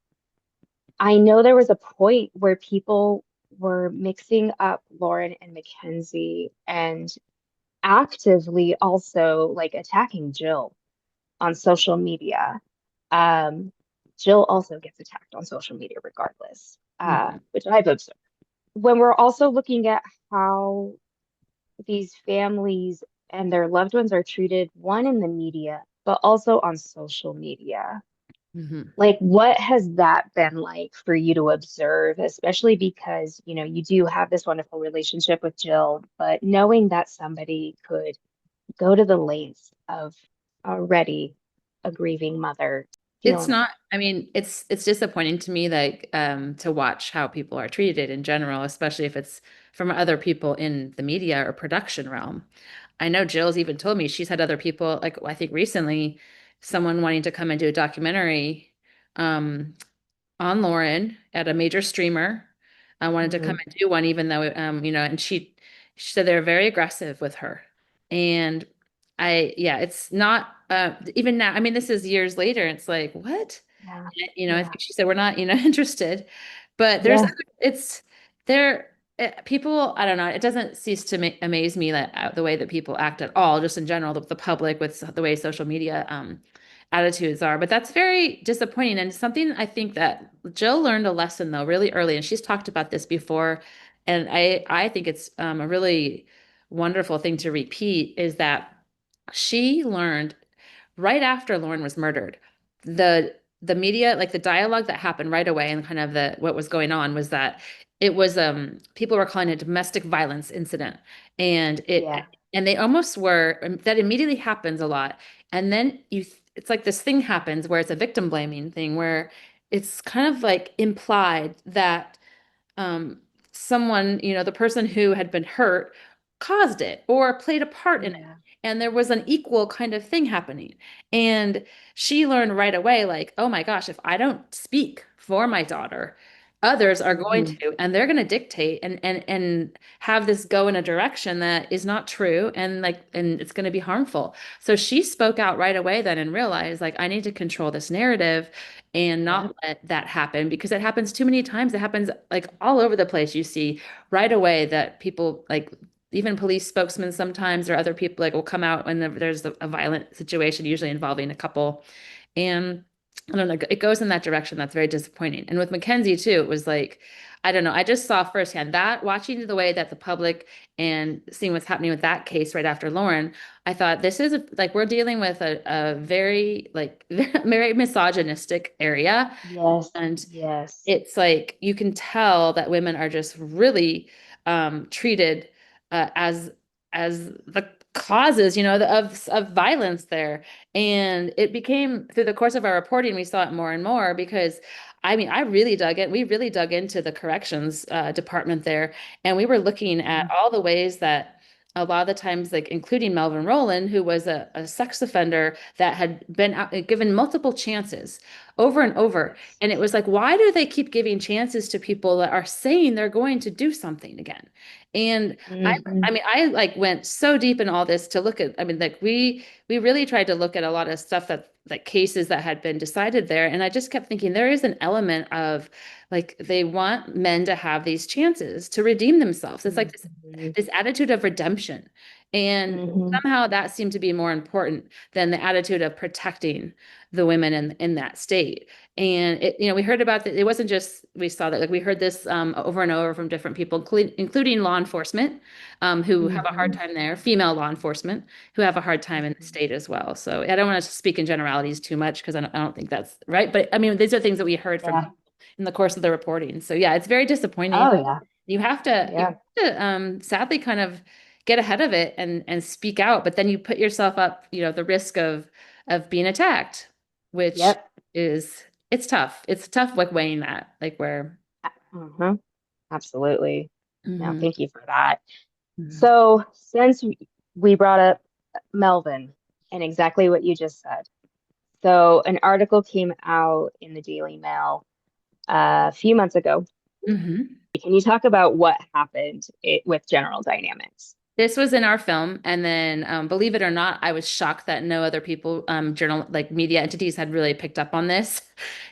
I know there was a point where people were mixing up Lauren and Mackenzie and actively also like attacking Jill on social media. Jill also gets attacked on social media regardless, which I've observed. When we're also looking at how these families and their loved ones are treated, one in the media, but also on social media. Like, what has that been like for you to observe, especially because, you do have this wonderful relationship with Jill, but knowing that somebody could go to the lengths of already a grieving mother. It's not, I mean, it's disappointing to me, like, to watch how people are treated in general, especially if it's from other people in the media or production realm. I know Jill's even told me she's had other people, like I think recently, someone wanting to come and do a documentary on Lauren at a major streamer. I wanted to come and do one, even though, and she said they're very aggressive with her. And yeah, it's not, even now, I mean, this is years later. It's like, what? I think she said, we're not, interested, but it's there. People, I don't know. It doesn't cease to amaze me that the way that people act at all, just in general, the public, with the way social media attitudes are. But that's very disappointing, and something I think that Jill learned a lesson though really early, and she's talked about this before, and I think it's a really wonderful thing to repeat, is that she learned right after Lauren was murdered, the media, like the dialogue that happened right away, and kind of what was going on was that it was people were calling it a domestic violence incident, and they almost were, that immediately happens a lot, and then it's like this thing happens where it's a victim blaming thing, where it's kind of like implied that um, someone, the person who had been hurt caused it or played a part in it. And there was an equal kind of thing happening. And she learned right away, like, oh my gosh, if I don't speak for my daughter, others are going to, and they're going to dictate and have this go in a direction that is not true, and it's going to be harmful. So she spoke out right away then and realized, like, I need to control this narrative and not let that happen, because it happens too many times. It happens like all over the place. You see right away that people, like even police spokesmen sometimes, or other people, like will come out when there's a violent situation, usually involving a couple. And I don't know, it goes in that direction. That's very disappointing. And with Mackenzie too, it was like, I don't know, I just saw firsthand that, watching the way that the public and seeing what's happening with that case right after Lauren, I thought this is like, we're dealing with a very, like, very misogynistic area. And it's like, you can tell that women are just really treated as the causes, of violence there. And it became, through the course of our reporting, we saw it more and more, because I mean, we really dug into the corrections department there, and we were looking at all the ways that a lot of the times, like including Melvin Rowland, who was a sex offender that had been given multiple chances over and over. Yes. And it was like, why do they keep giving chances to people that are saying they're going to do something again? And Hmm. I mean, I like went so deep in all this to look at, I mean, like we really tried to look at a lot of stuff that like cases that had been decided there. And I just kept thinking there is an element of like they want men to have these chances to redeem themselves. It's like Hmm. this attitude of redemption. And Hmm. somehow that seemed to be more important than the attitude of protecting the women in that state. And it, we heard about that. It wasn't just we saw that, like we heard this over and over from different people, including law enforcement, who have a hard Hmm. time there, female law enforcement who have a hard time in the state as well. So I don't want to speak in generalities too much because I don't think that's right. But I mean, these are things that we heard from Yeah. people in the course of the reporting. So yeah, it's very disappointing. Oh, yeah. You have to, Yeah. sadly kind of get ahead of it and speak out, but then you put yourself up, the risk of being attacked, which Yep. is it's tough. It's tough like weighing that, like where Hmm. Absolutely. No, mhm, thank you for that. mhm, So, since we brought up Melvin and exactly what you just said, so an article came out in the Daily Mail a few months ago. mhm. Can you talk about what happened with General Dynamics? This was in our film, and then believe it or not, I was shocked that no other people, journal like media entities, had really picked up on this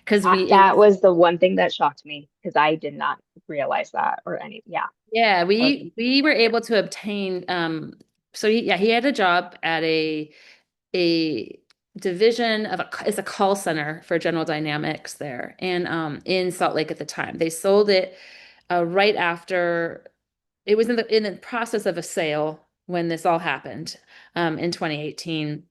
because it That was was the one thing that shocked me because I did not realize that or any. Yeah, yeah, that was we were able to obtain so he had a job at a division of it's a call center for General Dynamics there and in Salt Lake at the time. They sold it right after it was in the process of a sale when this all happened in 2018.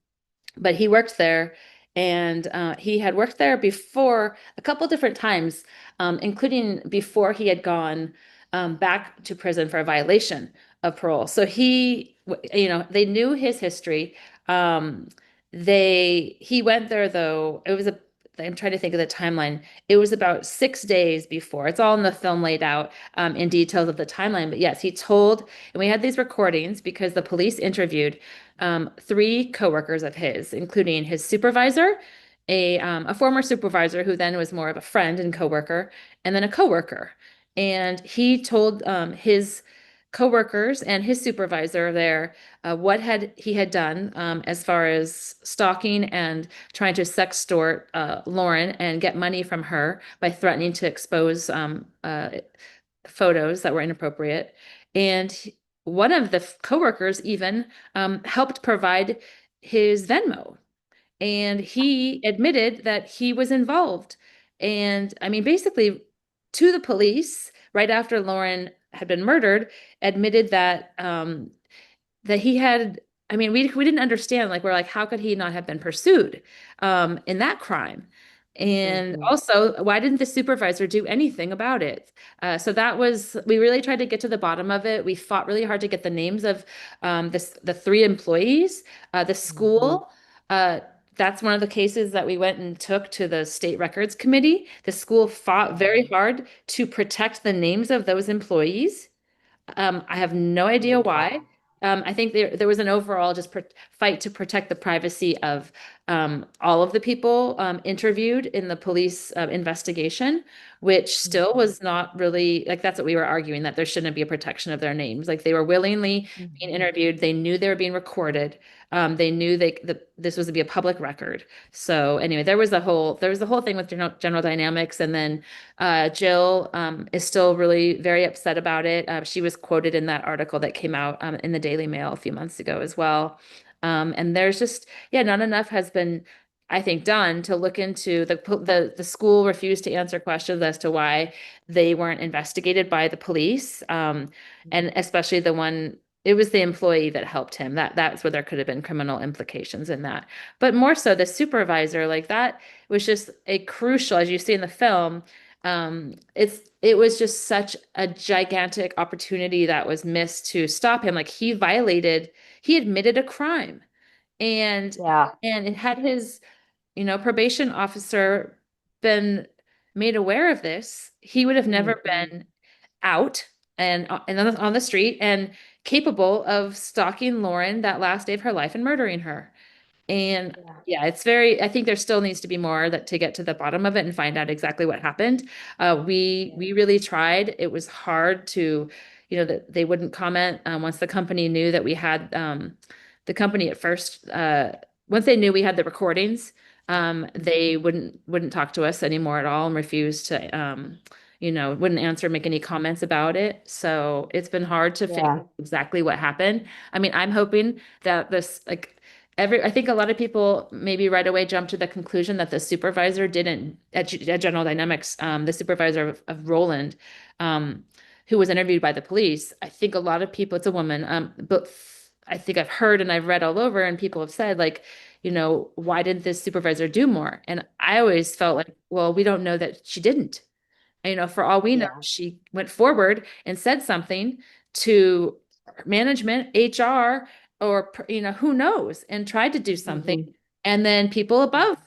But he worked there and he had worked there before a couple different times, including before he had gone back to prison for a violation of parole. So they knew his history. Um, he went there though. I'm trying to think of the timeline. It was about 6 days before. It's all in the film laid out in details of the timeline. But yes, he told, and we had these recordings because the police interviewed three coworkers of his, including his supervisor, a former supervisor who then was more of a friend and coworker, and then a coworker. And he told his coworkers and his supervisor there what he had done as far as stalking and trying to sextort Lauren and get money from her by threatening to expose photos that were inappropriate. And one of the coworkers even helped provide his Venmo. And he admitted that he was involved. And I mean, basically, to the police, right after Lauren had been murdered, admitted that he had, I mean, we didn't understand, like, we're like, how could he not have been pursued in that crime? And Mhm. also, why didn't the supervisor do anything about it? So we really tried to get to the bottom of it. We fought really hard to get the names of the three employees, the Mhm. school. Uh, that's one of the cases that we went and took to the state records committee. The school fought very Mhm. hard to protect the names of those employees. I have no idea why. Wow. I think there was an overall just fight to protect the privacy of all of the people interviewed in the police investigation, which still Mhm. was not really like that's what we were arguing, that there shouldn't be a protection of their names. Like they were willingly being Mhm. interviewed. They knew they were being recorded. They knew this was to be a public record. So anyway, there was the whole thing with General Dynamics, and then Jill is still really very upset about it. She was quoted in that article that came out in the Daily Mail a few months ago as well. And there's just, yeah, not enough has been, I think, done to look into the school refused to answer questions as to why they weren't investigated by the police. And especially it was the employee that helped him. That's where there could have been criminal implications in that. But more so the supervisor, like that was just a crucial, as you see in the film, it was just such a gigantic opportunity that was missed to stop him. Like he admitted a crime, and Yeah. it had his, probation officer been made aware of this, he would have never Mhm. been out. and on the street and capable of stalking Lauren that last day of her life and murdering her. And Yeah. yeah, it's very, I think there still needs to be more that to get to the bottom of it and find out exactly what happened. We really tried. It was hard to, that they wouldn't comment once the company knew that we had the company at first, once they knew we had the recordings, they wouldn't talk to us anymore at all and refused to wouldn't answer, make any comments about it. So it's been hard to figure Yeah. out exactly what happened. I mean, I'm hoping that this like I think a lot of people maybe right away jump to the conclusion that the supervisor didn't at General Dynamics, the supervisor of Roland, um, who was interviewed by the police. I think a lot of people, it's a woman, but I think I've heard and I've read all over, and people have said like, why didn't this supervisor do more? And I always felt like, well, we don't know that she didn't. For all we know, Yeah. she went forward and said something to management, HR, or, who knows, and tried to do something. Hmm. And then people above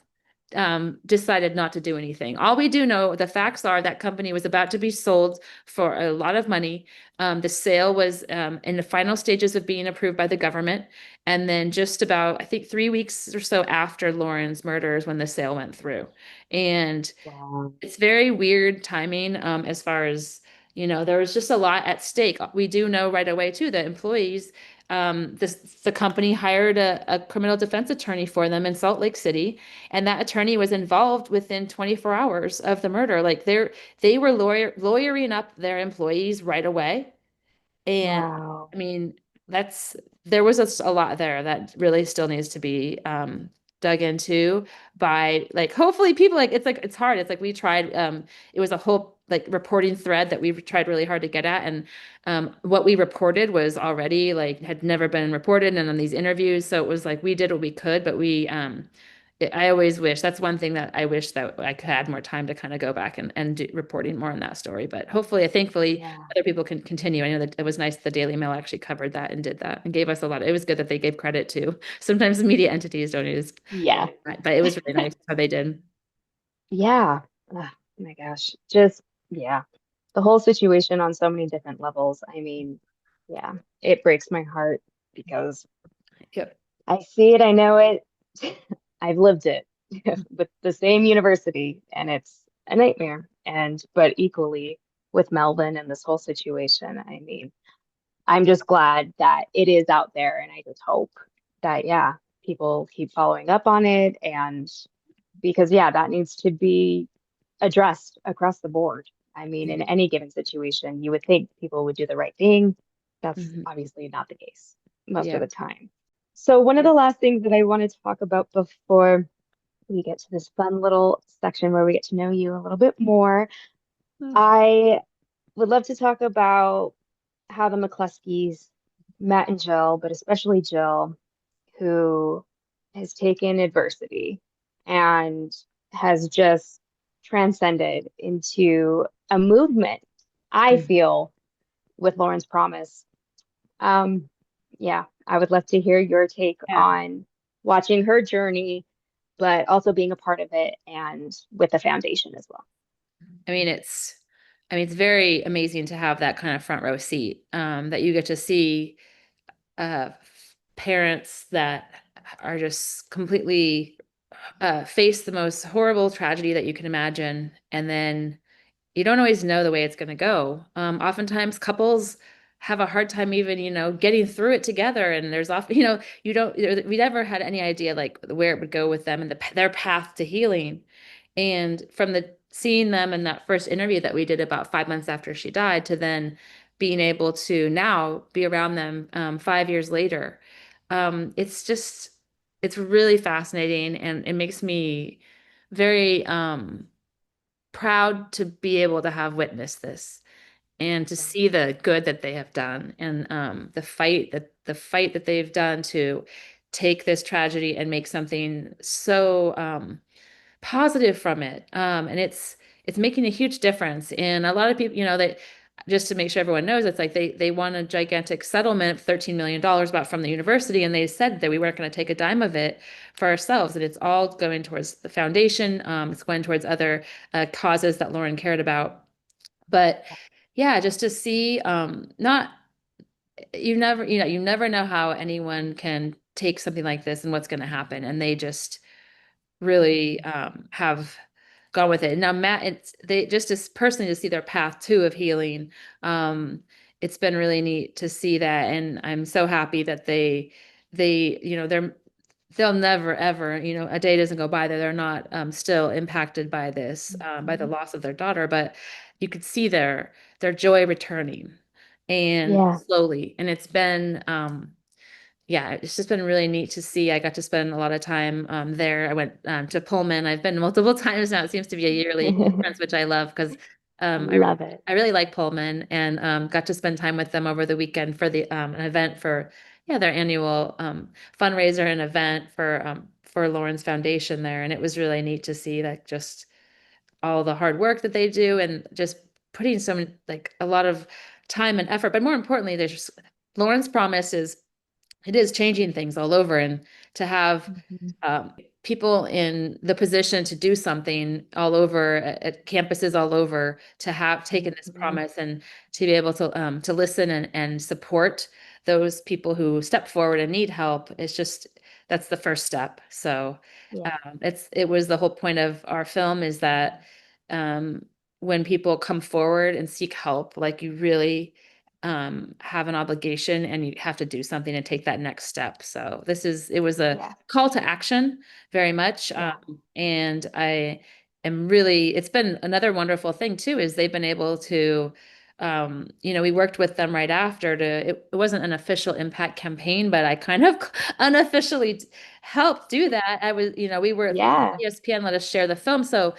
decided not to do anything. All we do know, the facts are that company was about to be sold for a lot of money. The sale was in the final stages of being approved by the government. And then just about, I think, 3 weeks or so after Lauren's murder is when the sale went through. And Wow. it's very weird timing as far as, there was just a lot at stake. We do know right away too that employees, the company hired a criminal defense attorney for them in Salt Lake City, and that attorney was involved within 24 hours of the murder. Like they were lawyering up their employees right away. And Wow. I mean, there was a lot there that really still needs to be dug into by like hopefully people it's hard. It's like we tried it was a whole like reporting thread that we tried really hard to get at, and what we reported was already like had never been reported and on these interviews. So it was like we did what we could, but I always wish that's one thing that I wish that I could had more time to kind of go back and do reporting more on that story. But hopefully, thankfully, Yeah. other people can continue. I know that it was nice the Daily Mail actually covered that and did that and gave us a lot. It was good that they gave credit to. Sometimes the media entities don't use, Yeah. but it was really nice how they did. Yeah. Oh my gosh. Just, yeah. The whole situation on so many different levels. I mean, yeah, it breaks my heart because Yep. I see it, I know it. I've lived it with the same university, and it's a nightmare. But equally with Melvin and this whole situation, I mean, I'm just glad that it is out there, and I just hope that, yeah, people keep following up on it. And because, yeah, that needs to be addressed across the board. I mean, in any given situation, you would think people would do the right thing. That's Mhm. obviously not the case most of Yeah. the time. So, one of the last things that I want to talk about before we get to this fun little section where we get to know you a little bit more, I would love to talk about how the McCluskeys, Matt and Jill, but especially Jill, who has taken adversity and has just transcended into a movement, I Mhm. feel, with Lauren's Promise. Um, yeah, I would love to hear your take Yeah. on watching her journey, but also being a part of it and with the foundation as well. I mean, it's very amazing to have that kind of front row seat, that you get to see uh, parents that are just completely face the most horrible tragedy that you can imagine, and then you don't always know the way it's going to go. Oftentimes, couples have a hard time even, getting through it together, and there's often, you don't, we never had any idea like where it would go with them and their path to healing. And from seeing them in that first interview that we did about 5 months after she died to then being able to now be around them 5 years later, it's just it's really fascinating, and it makes me very proud to be able to have witnessed this and to see the good that they have done, and the fight that they've done to take this tragedy and make something so positive from it. And it's making a huge difference. And a lot of people, that just to make sure everyone knows, it's like they won a gigantic settlement, $13 million about from the university, and they said that we weren't going to take a dime of it for ourselves, and it's all going towards the foundation. It's going towards other causes that Lauren cared about. But yeah, just to see, not, you never know how anyone can take something like this and what's going to happen. And they just really have gone with it. Now, Matt, it's they just as personally to see their path too of healing. It's been really neat to see that, and I'm so happy that they'll never ever, a day doesn't go by that they're not still impacted by this, by the loss of their daughter, but you could see their joy returning and Yeah. slowly, and it's been yeah, it's just been really neat to see. I got to spend a lot of time there. I went to Pullman. I've been multiple times now. It seems to be a yearly conference, which I love because Love it. I really like Pullman, and got to spend time with them over the weekend for the an event for, yeah, their annual fundraiser and event for Lauren's foundation there. And it was really neat to see that, just all the hard work that they do, and just putting like a lot of time and effort. But more importantly, there's just Lauren's promise is it is changing things all over, and to have Mhm. people in the position to do something all over at campuses all over, to have taken this Mhm. promise and to be able to listen and support those people who step forward and need help. It's just, that's the first step. So Yeah. it was the whole point of our film, is that um, when people come forward and seek help, like, you really have an obligation and you have to do something and take that next step. So it was a Yeah. call to action very much. Yeah. And I am really, it's been another wonderful thing too, is they've been able to, we worked with them right after it wasn't an official impact campaign, but I kind of unofficially helped do that. I was, we were, Yeah. ESPN let us share the film. So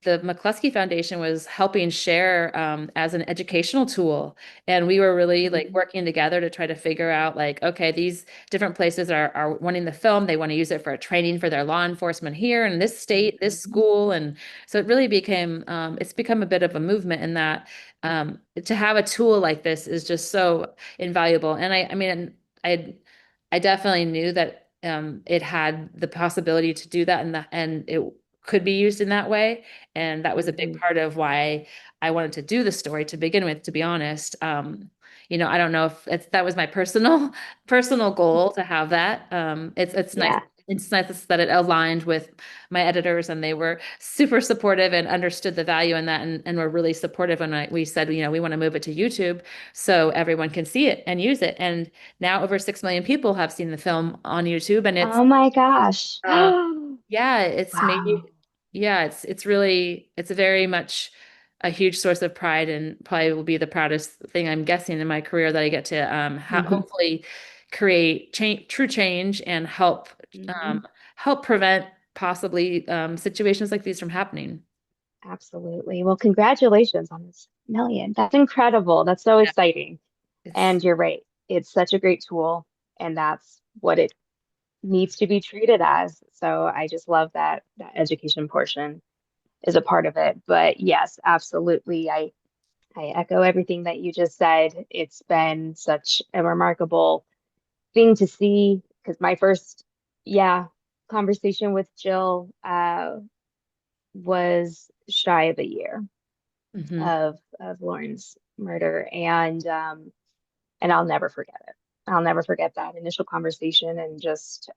the McCluskey Foundation was helping share as an educational tool, and we were really like Mhm. working together to try to figure out, like, okay, these different places are wanting the film, they want to use it for a training for their law enforcement here in this state, this school, and so it really became it's become a bit of a movement in that to have a tool like this is just so invaluable. And I mean, I definitely knew that it had the possibility to do that, and it could be used in that way. And that was a big Mhm. part of why I wanted to do the story to begin with, to be honest. I don't know if that was my personal goal to have that. It's nice. Yeah. It's nice that it aligned with my editors, and they were super supportive and understood the value in that, and were really supportive when we said, we want to move it to YouTube so everyone can see it and use it. And now over 6 million people have seen the film on YouTube, and it's Oh my gosh. uh, yeah, it's made, Wow. yeah, it's really, it's very much a huge source of pride, and probably will be the proudest thing, I'm guessing, in my career, that I get to Mhm. hopefully create true change, and Mhm. help prevent possibly situations like these from happening. Absolutely. Well, congratulations on this million. That's incredible. That's so Yeah, exciting. it's And you're right. It's such a great tool, and that's what it needs to be treated as. So I just love that education portion is a part of it. But yes, absolutely. I echo everything that you just said. It's been such a remarkable thing to see because my first, yeah, conversation with Jill was shy of a year mhm. of Lauren's murder, and I'll never forget it. I'll never forget that initial conversation and just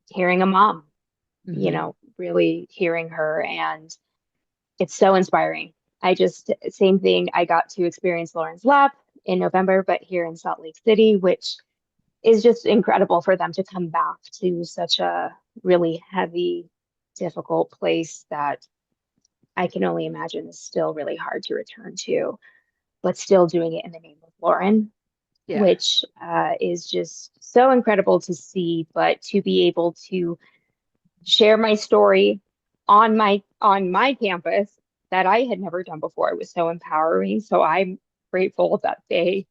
hearing a mom, Mhm. really hearing her, and it's so inspiring. I just, same thing, I got to experience Lauren's lap in November, but here in Salt Lake City, which is just incredible for them to come back to such a really heavy, difficult place that I can only imagine is still really hard to return to, but still doing it in the name of Lauren, Yeah. which is just so incredible to see. But to be able to share my story on my campus that I had never done before, it was so empowering. So I'm grateful that they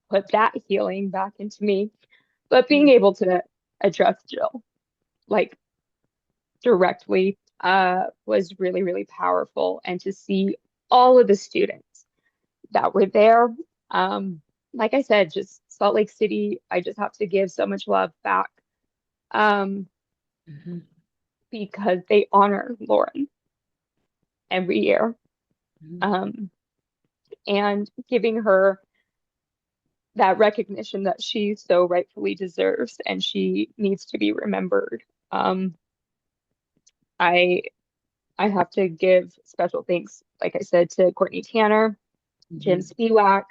put that healing back into me. But being able to address Jill like directly was really, really powerful. And to see all of the students that were there, um, like I said, just Salt Lake City, I just have to give so much love back um, Mhm. because they honor Lauren every year. Mhm. um, and giving her that recognition that she so rightfully deserves and she needs to be remembered. Um, I I have to give special thanks, like I said, to Courtney Tanner, Jim Mhm.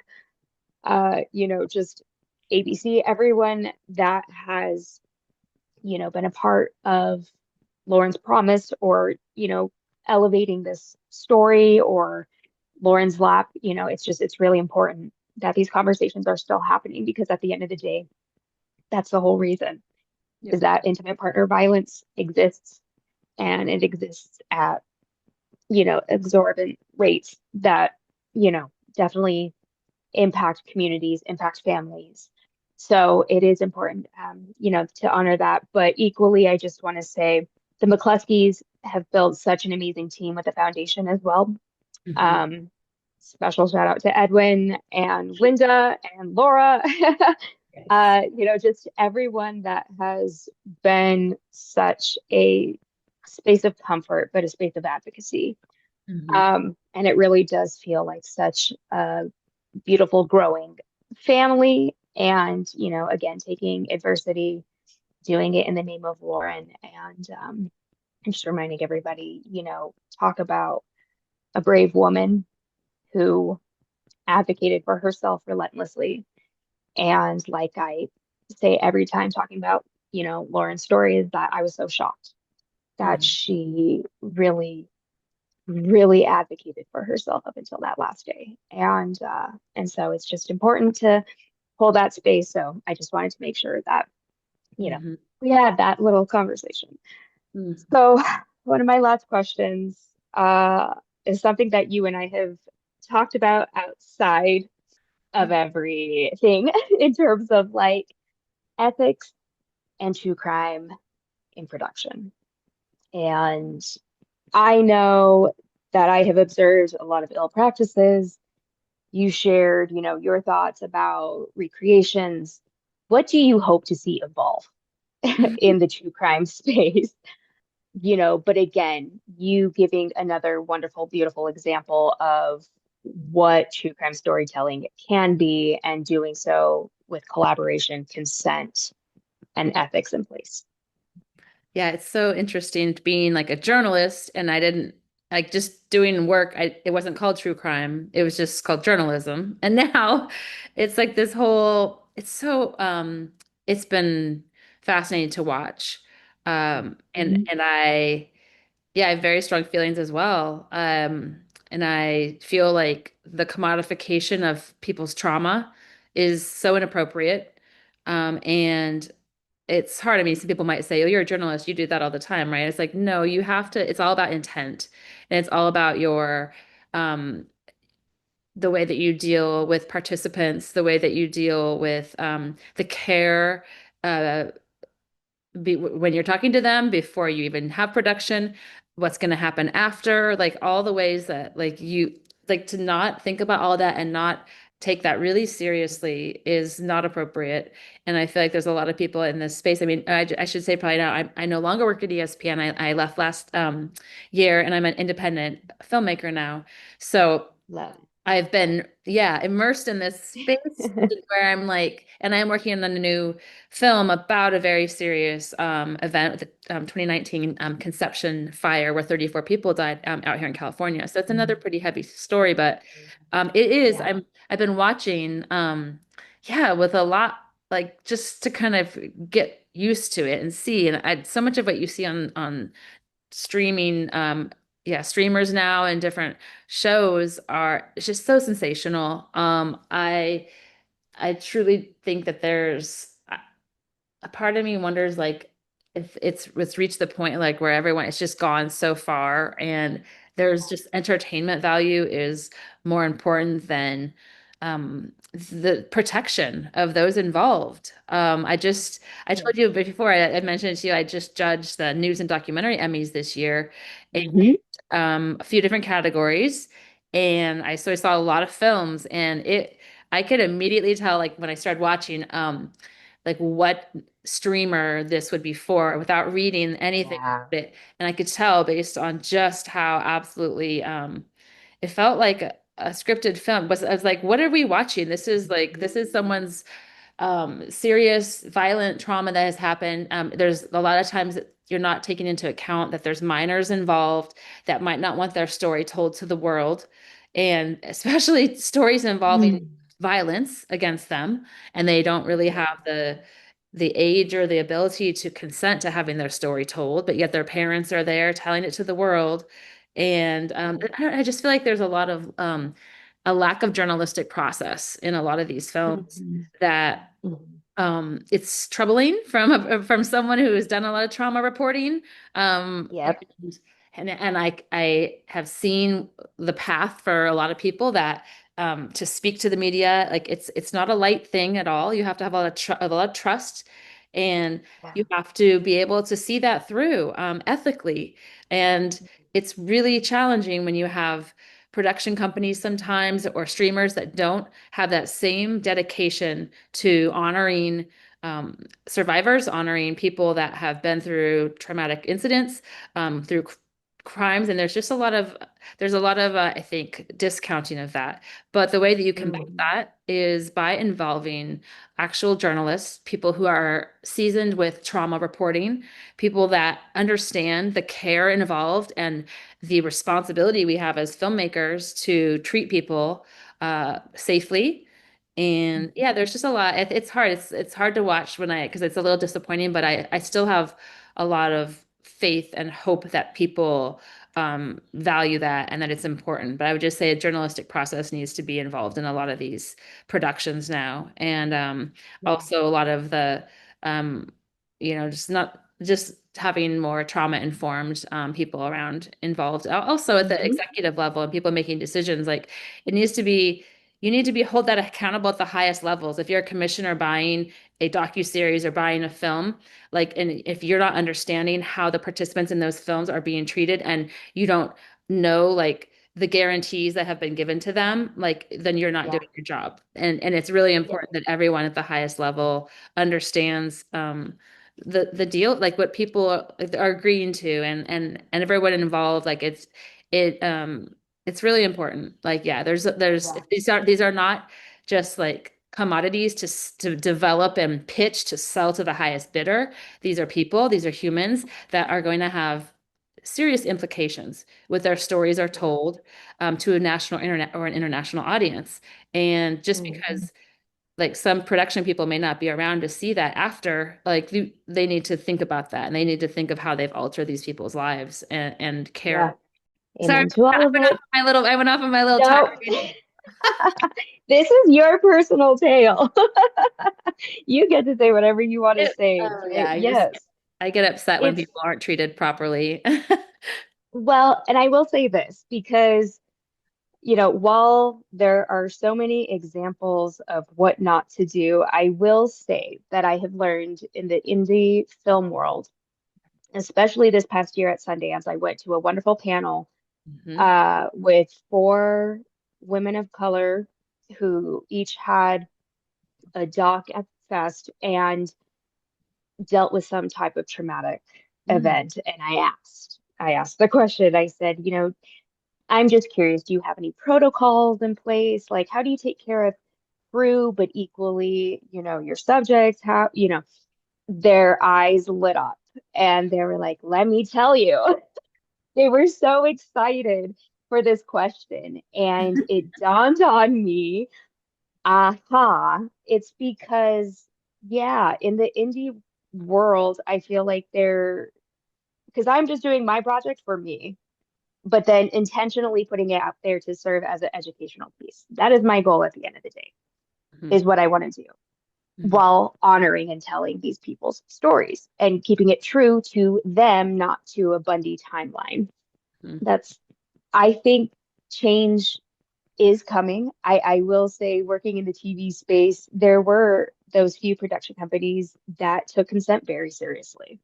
Spiewak, just ABC, everyone that has, been a part of Lauren's Promise or, elevating this story or Lauren's Lap. It's really important that these conversations are still happening because at the end of the day, that's the whole reason is Yep. that intimate partner violence exists and it exists at, exorbitant rates that, definitely impact communities, impact families. So it is important, to honor that. But equally, I just want to say the McCluskeys have built such an amazing team with the foundation as well. Mhm. Um, Special shout out to Edwin and Linda and Laura. Yes. Just everyone that has been such a space of comfort, but a space of advocacy. Mhm. And it really does feel like such a beautiful growing family. And, again, taking adversity, doing it in the name of Lauren, and just reminding everybody, talk about a brave woman who advocated for herself relentlessly. And like I say every time talking about, Lauren's story, is that I was so shocked that Mhm. she really advocated for herself up until that last day. And so it's just important to hold that space. So I just wanted to make sure that, you know, Mhm. we had that little conversation. Mhm. So one of my last questions is something that you and I have talked about outside of everything in terms of like ethics and true crime in production. And I know that I have observed a lot of ill practices. You shared, your thoughts about recreations. What do you hope to see evolve in the true crime space? But again, you giving another wonderful, beautiful example of what true crime storytelling can be and doing so with collaboration, consent, and ethics in place. Yeah, it's so interesting being like a journalist and I didn't like just doing work. It wasn't called true crime. It was just called journalism. And now it's like this whole, it's been fascinating to watch. Mhm. And yeah, I have very strong feelings as well. And I feel like the commodification of people's trauma is so inappropriate. And it's hard. I mean, some people might say, "Oh, you're a journalist. You do that all the time, right?" It's like, no, you have to. It's all about intent, and it's all about um, the way that you deal with participants, the way that you deal with the care. Uh, when you're talking to them before you even have production, what's going to happen after, like all the ways that like you like to not think about all that and not take that really seriously is not appropriate. And I feel like there's a lot of people in this space. I mean, I should say probably now I no longer work at ESPN. I left last year and I'm an independent filmmaker now. So Love I've been, yeah, immersed in this space it. where I'm like, and I am working on a new film about a very serious event, the 2019 conception fire where 34 people died out here in California. So it's another pretty heavy story, but it is. Yeah. I've been watching, yeah, with a lot, like just to kind of get used to it and see. And so much of what you see on streaming yeah, streamers now and different shows are it's just so sensational. I truly think that there's a part of me wonders like if it's reached the point like where everyone it's just gone so far and there's just entertainment value is more important than the protection of those involved. I told you before I mentioned to you I just judged the news and documentary Emmys this year and Hmm. a few different categories and I saw a lot of films and it I could immediately tell like when I started watching like what streamer this would be for without reading anything Yeah. about it. And I could tell based on just how absolutely it felt like a scripted film. I was like, what are we watching? This is someone's serious violent trauma that has happened. There's a lot of times that you're not taking into account that there's minors involved that might not want their story told to the world, and especially stories involving Mm. violence against them, and they don't really have the age or the ability to consent to having their story told, but yet their parents are there telling it to the world. And I just feel like there's a lot of a lack of journalistic process in a lot of these films Mhm. that Mhm. it's troubling from someone who has done a lot of trauma reporting. Yep. And I have seen the path for a lot of people that to speak to the media, like it's not a light thing at all. You have to have a lot of trust, and Yeah. you have to be able to see that through ethically. And it's really challenging when you have production companies sometimes or streamers that don't have that same dedication to honoring survivors, honoring people that have been through traumatic incidents, through crimes, and there's a lot of I think discounting of that. But the way that you combat Mhm. that is by involving actual journalists, people who are seasoned with trauma reporting, people that understand the care involved and the responsibility we have as filmmakers to treat people safely. And yeah, there's just a lot. It's hard. It's hard to watch because it's a little disappointing, but I still have a lot of faith and hope that people value that and that it's important. But I would just say a journalistic process needs to be involved in a lot of these productions now, and Yeah. also a lot of the um, just not just having more trauma informed people around involved. Also at the Mhm. executive level and people making decisions, like it needs to be you need to be hold that accountable at the highest levels. If you're a commissioner buying a docuseries or buying a film, like, and if you're not understanding how the participants in those films are being treated and you don't know like the guarantees that have been given to them, like then you're not Yeah. doing your job. And it's really Yep. important that everyone at the highest level understands the deal, like what people are agreeing to, and everyone involved, like it it's really important. Like, yeah, there's Yeah. these are not just like commodities to develop and pitch to sell to the highest bidder. These are people, these are humans that are going to have serious implications with their stories are Yeah. told to a national internet or an international audience. And just Mhm. because like some production people may not be around to see that after, like they need to think about that and they need to think of how they've altered these people's lives and care. Yeah. Sorry, Amen to all of it. I went off on my little No. tirade. This is your personal tale. You get to say whatever you want to say, Oh but yeah, yes, I get upset when it's people aren't treated properly. well, and I will say this because, while there are so many examples of what not to do, I will say that I have learned in the indie film world, especially this past year at Sundance, I went to a wonderful panel Mhm. with four women of color who each had a doc at the fest and dealt with some type of traumatic Mm. event. And I asked the question, I said, I'm just curious, do you have any protocols in place? Like, how do you take care of crew, but equally, your subjects? Their eyes lit up and they were like, let me tell you. They were so excited for this question. And it dawned on me, aha, it's because, yeah, in the indie world, I feel like because I'm just doing my project for me, but then intentionally putting it out there to serve as an educational piece. That is my goal at the end of the day, Mhm. is what I want to do Mhm. while honoring and telling these people's stories and keeping it true to them, not to a Bundy timeline. Mhm. That's, I think change is coming. I will say, working in the TV space, there were those few production companies that took consent very seriously,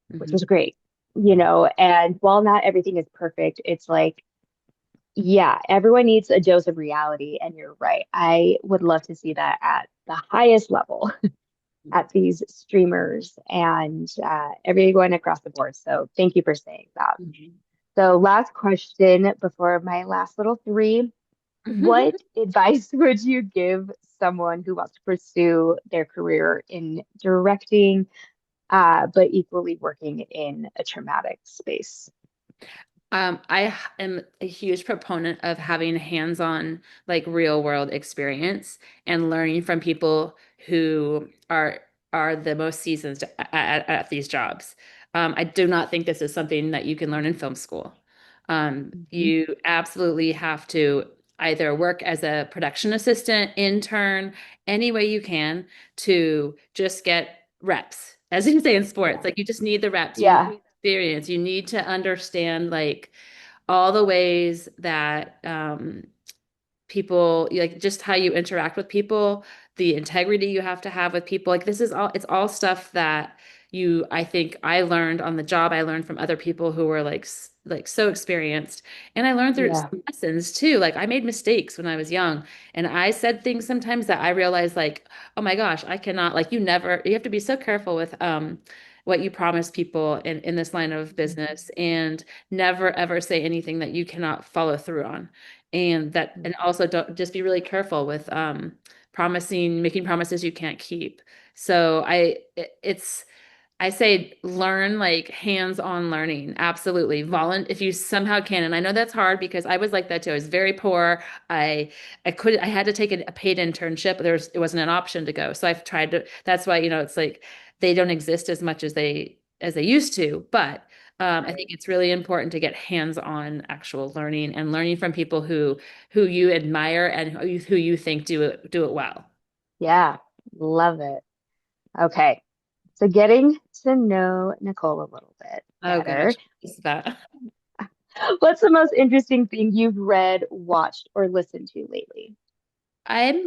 which Mhm. was great, and while not everything is perfect, it's like, yeah, everyone needs a dose of reality. And you're right. I would love to see that at the highest level at these streamers and everyone across the board. So thank you for saying that. Mhm. So last question before my last little three. What advice would you give someone who wants to pursue their career in directing, but equally working in a traumatic space? Am a huge proponent of having hands-on, like real world experience and learning from people who are the most seasoned at these jobs. I do not think this is something that you can learn in film school. Mhm. You absolutely have to either work as a production assistant, intern, any way you can to just get reps. As you say in sports, Yeah. like you just need the reps, you need Yeah. experience, you need to understand like all the ways that people like just how you interact with people, the integrity you have to have with people. Like this is all it's all stuff that I think I learned on the job. I learned from other people who were like so experienced. And I learned through Yeah. some lessons too. Like I made mistakes when I was young and I said things sometimes that I realized like, oh my gosh, I cannot like you have to be so careful with what you promise people in this line of business and never ever say anything that you cannot follow through on and also don't just be really careful with making promises you can't keep. So it's I say learn like hands-on learning. Absolutely. If you somehow can. And I know that's hard because I was like that too. I was very poor. I had to take a paid internship. It wasn't an option to go. So I've tried to, that's why, it's like they don't exist as much as they used to. But I think Right. it's really important to get hands-on actual learning and learning from people who you admire and who you think do it well. Yeah. Love it. Okay. So getting to know Nicole a little bit Oh better. gosh, it's that. What's the most interesting thing you've read, watched, or listened to lately? I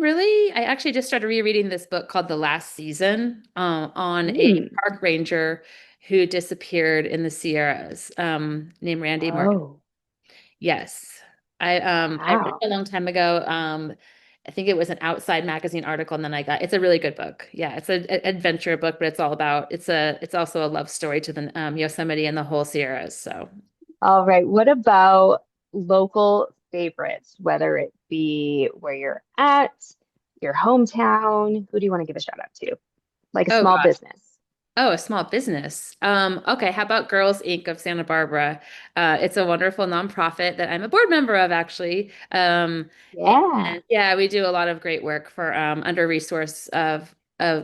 actually just started rereading this book called The Last Season, on a Mm. park ranger who disappeared in the Sierras, named Randy Morgan. Oh, Yes. I read wow. it a long time ago. I think it was an Outside magazine article, and then it's a really good book. Yeah, it's an adventure book, but it's also a love story to the Yosemite and the whole Sierras. So All right. What about local favorites, whether it be where you're at, your hometown? Who do you want to give a shout out to? Like a oh small business. Oh, a small business. Okay, how about Girls Inc. of Santa Barbara? It's a wonderful nonprofit that I'm a board member of, actually. Yeah. And yeah, we do a lot of great work for under-resourced of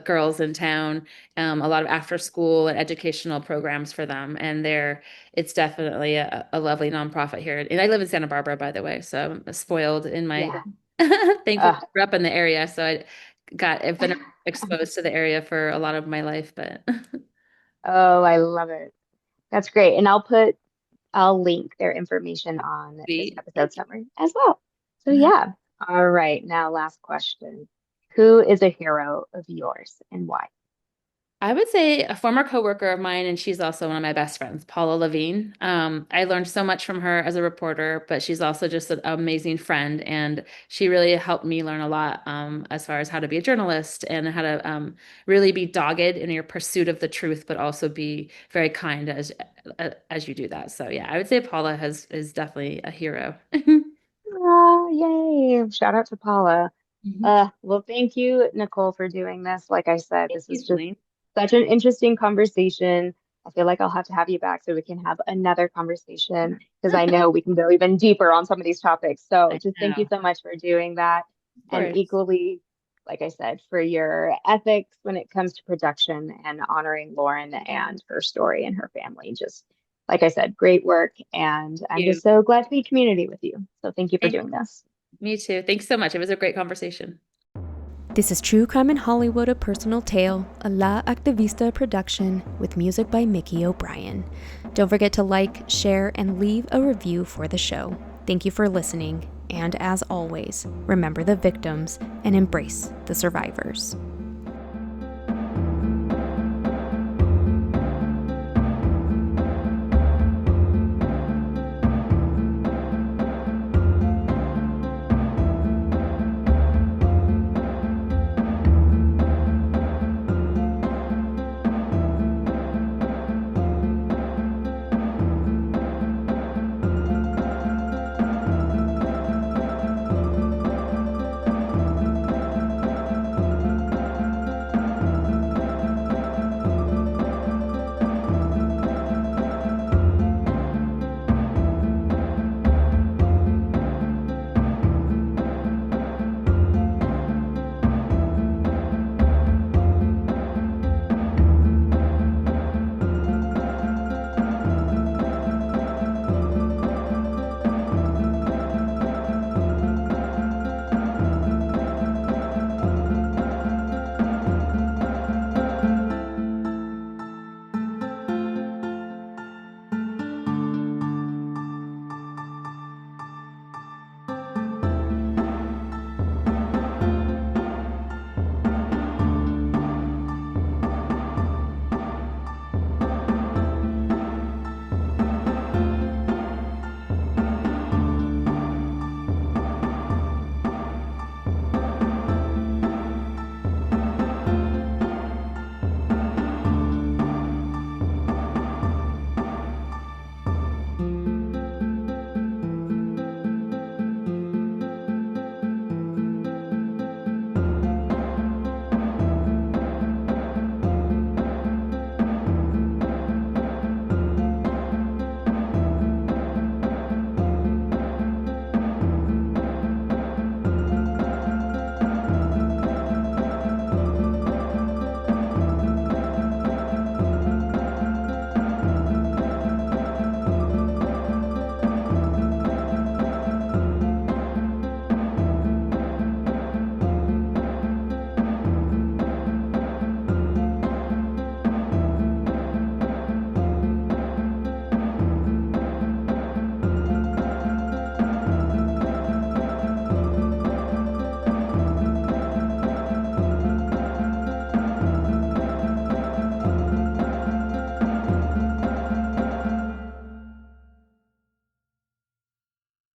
girls in town. A lot of after-school and educational programs for them, and it's definitely a lovely nonprofit here. And I live in Santa Barbara, by the way, so I'm spoiled in my Yeah. thankfully Uh, I grew up in the area, so I've been exposed to the area for a lot of my life, but. oh, I love it. That's great. And I'll link their information on this Sweet. episode Thank you. summary as well. So yeah. All right. Now, last question. Who is a hero of yours and why? I would say a former coworker of mine, and she's also one of my best friends, Paula Levine. I learned so much from her as a reporter, but she's also just an amazing friend, and she really helped me learn a lot as far as how to be a journalist and how to really be dogged in your pursuit of the truth, but also be very kind as you do that. So yeah, I would say Paula is definitely a hero. Oh, yay. Shout out to Paula. Mhm. Well, thank you, Nicole, for doing this. Like I said, Thank this you, was just Celene. such an interesting conversation. I feel like I'll have to have you back so we can have another conversation because I know we can go even deeper on some of these topics. So I just thank you know, so much for doing that. of And course. equally, like I said, for your ethics when it comes to production and honoring Lauren and her story and her family. Just like I said, great work. And I'm Thank you. just so glad to be community with you. So thank you for Thank doing this. Me too. Thanks so much. It was a great conversation. This is True Crime in Hollywood, a personal tale, a La Activista production with music by Mickey O'Brien. Don't forget to like, share, and leave a review for the show. Thank you for listening, and as always, remember the victims and embrace the survivors.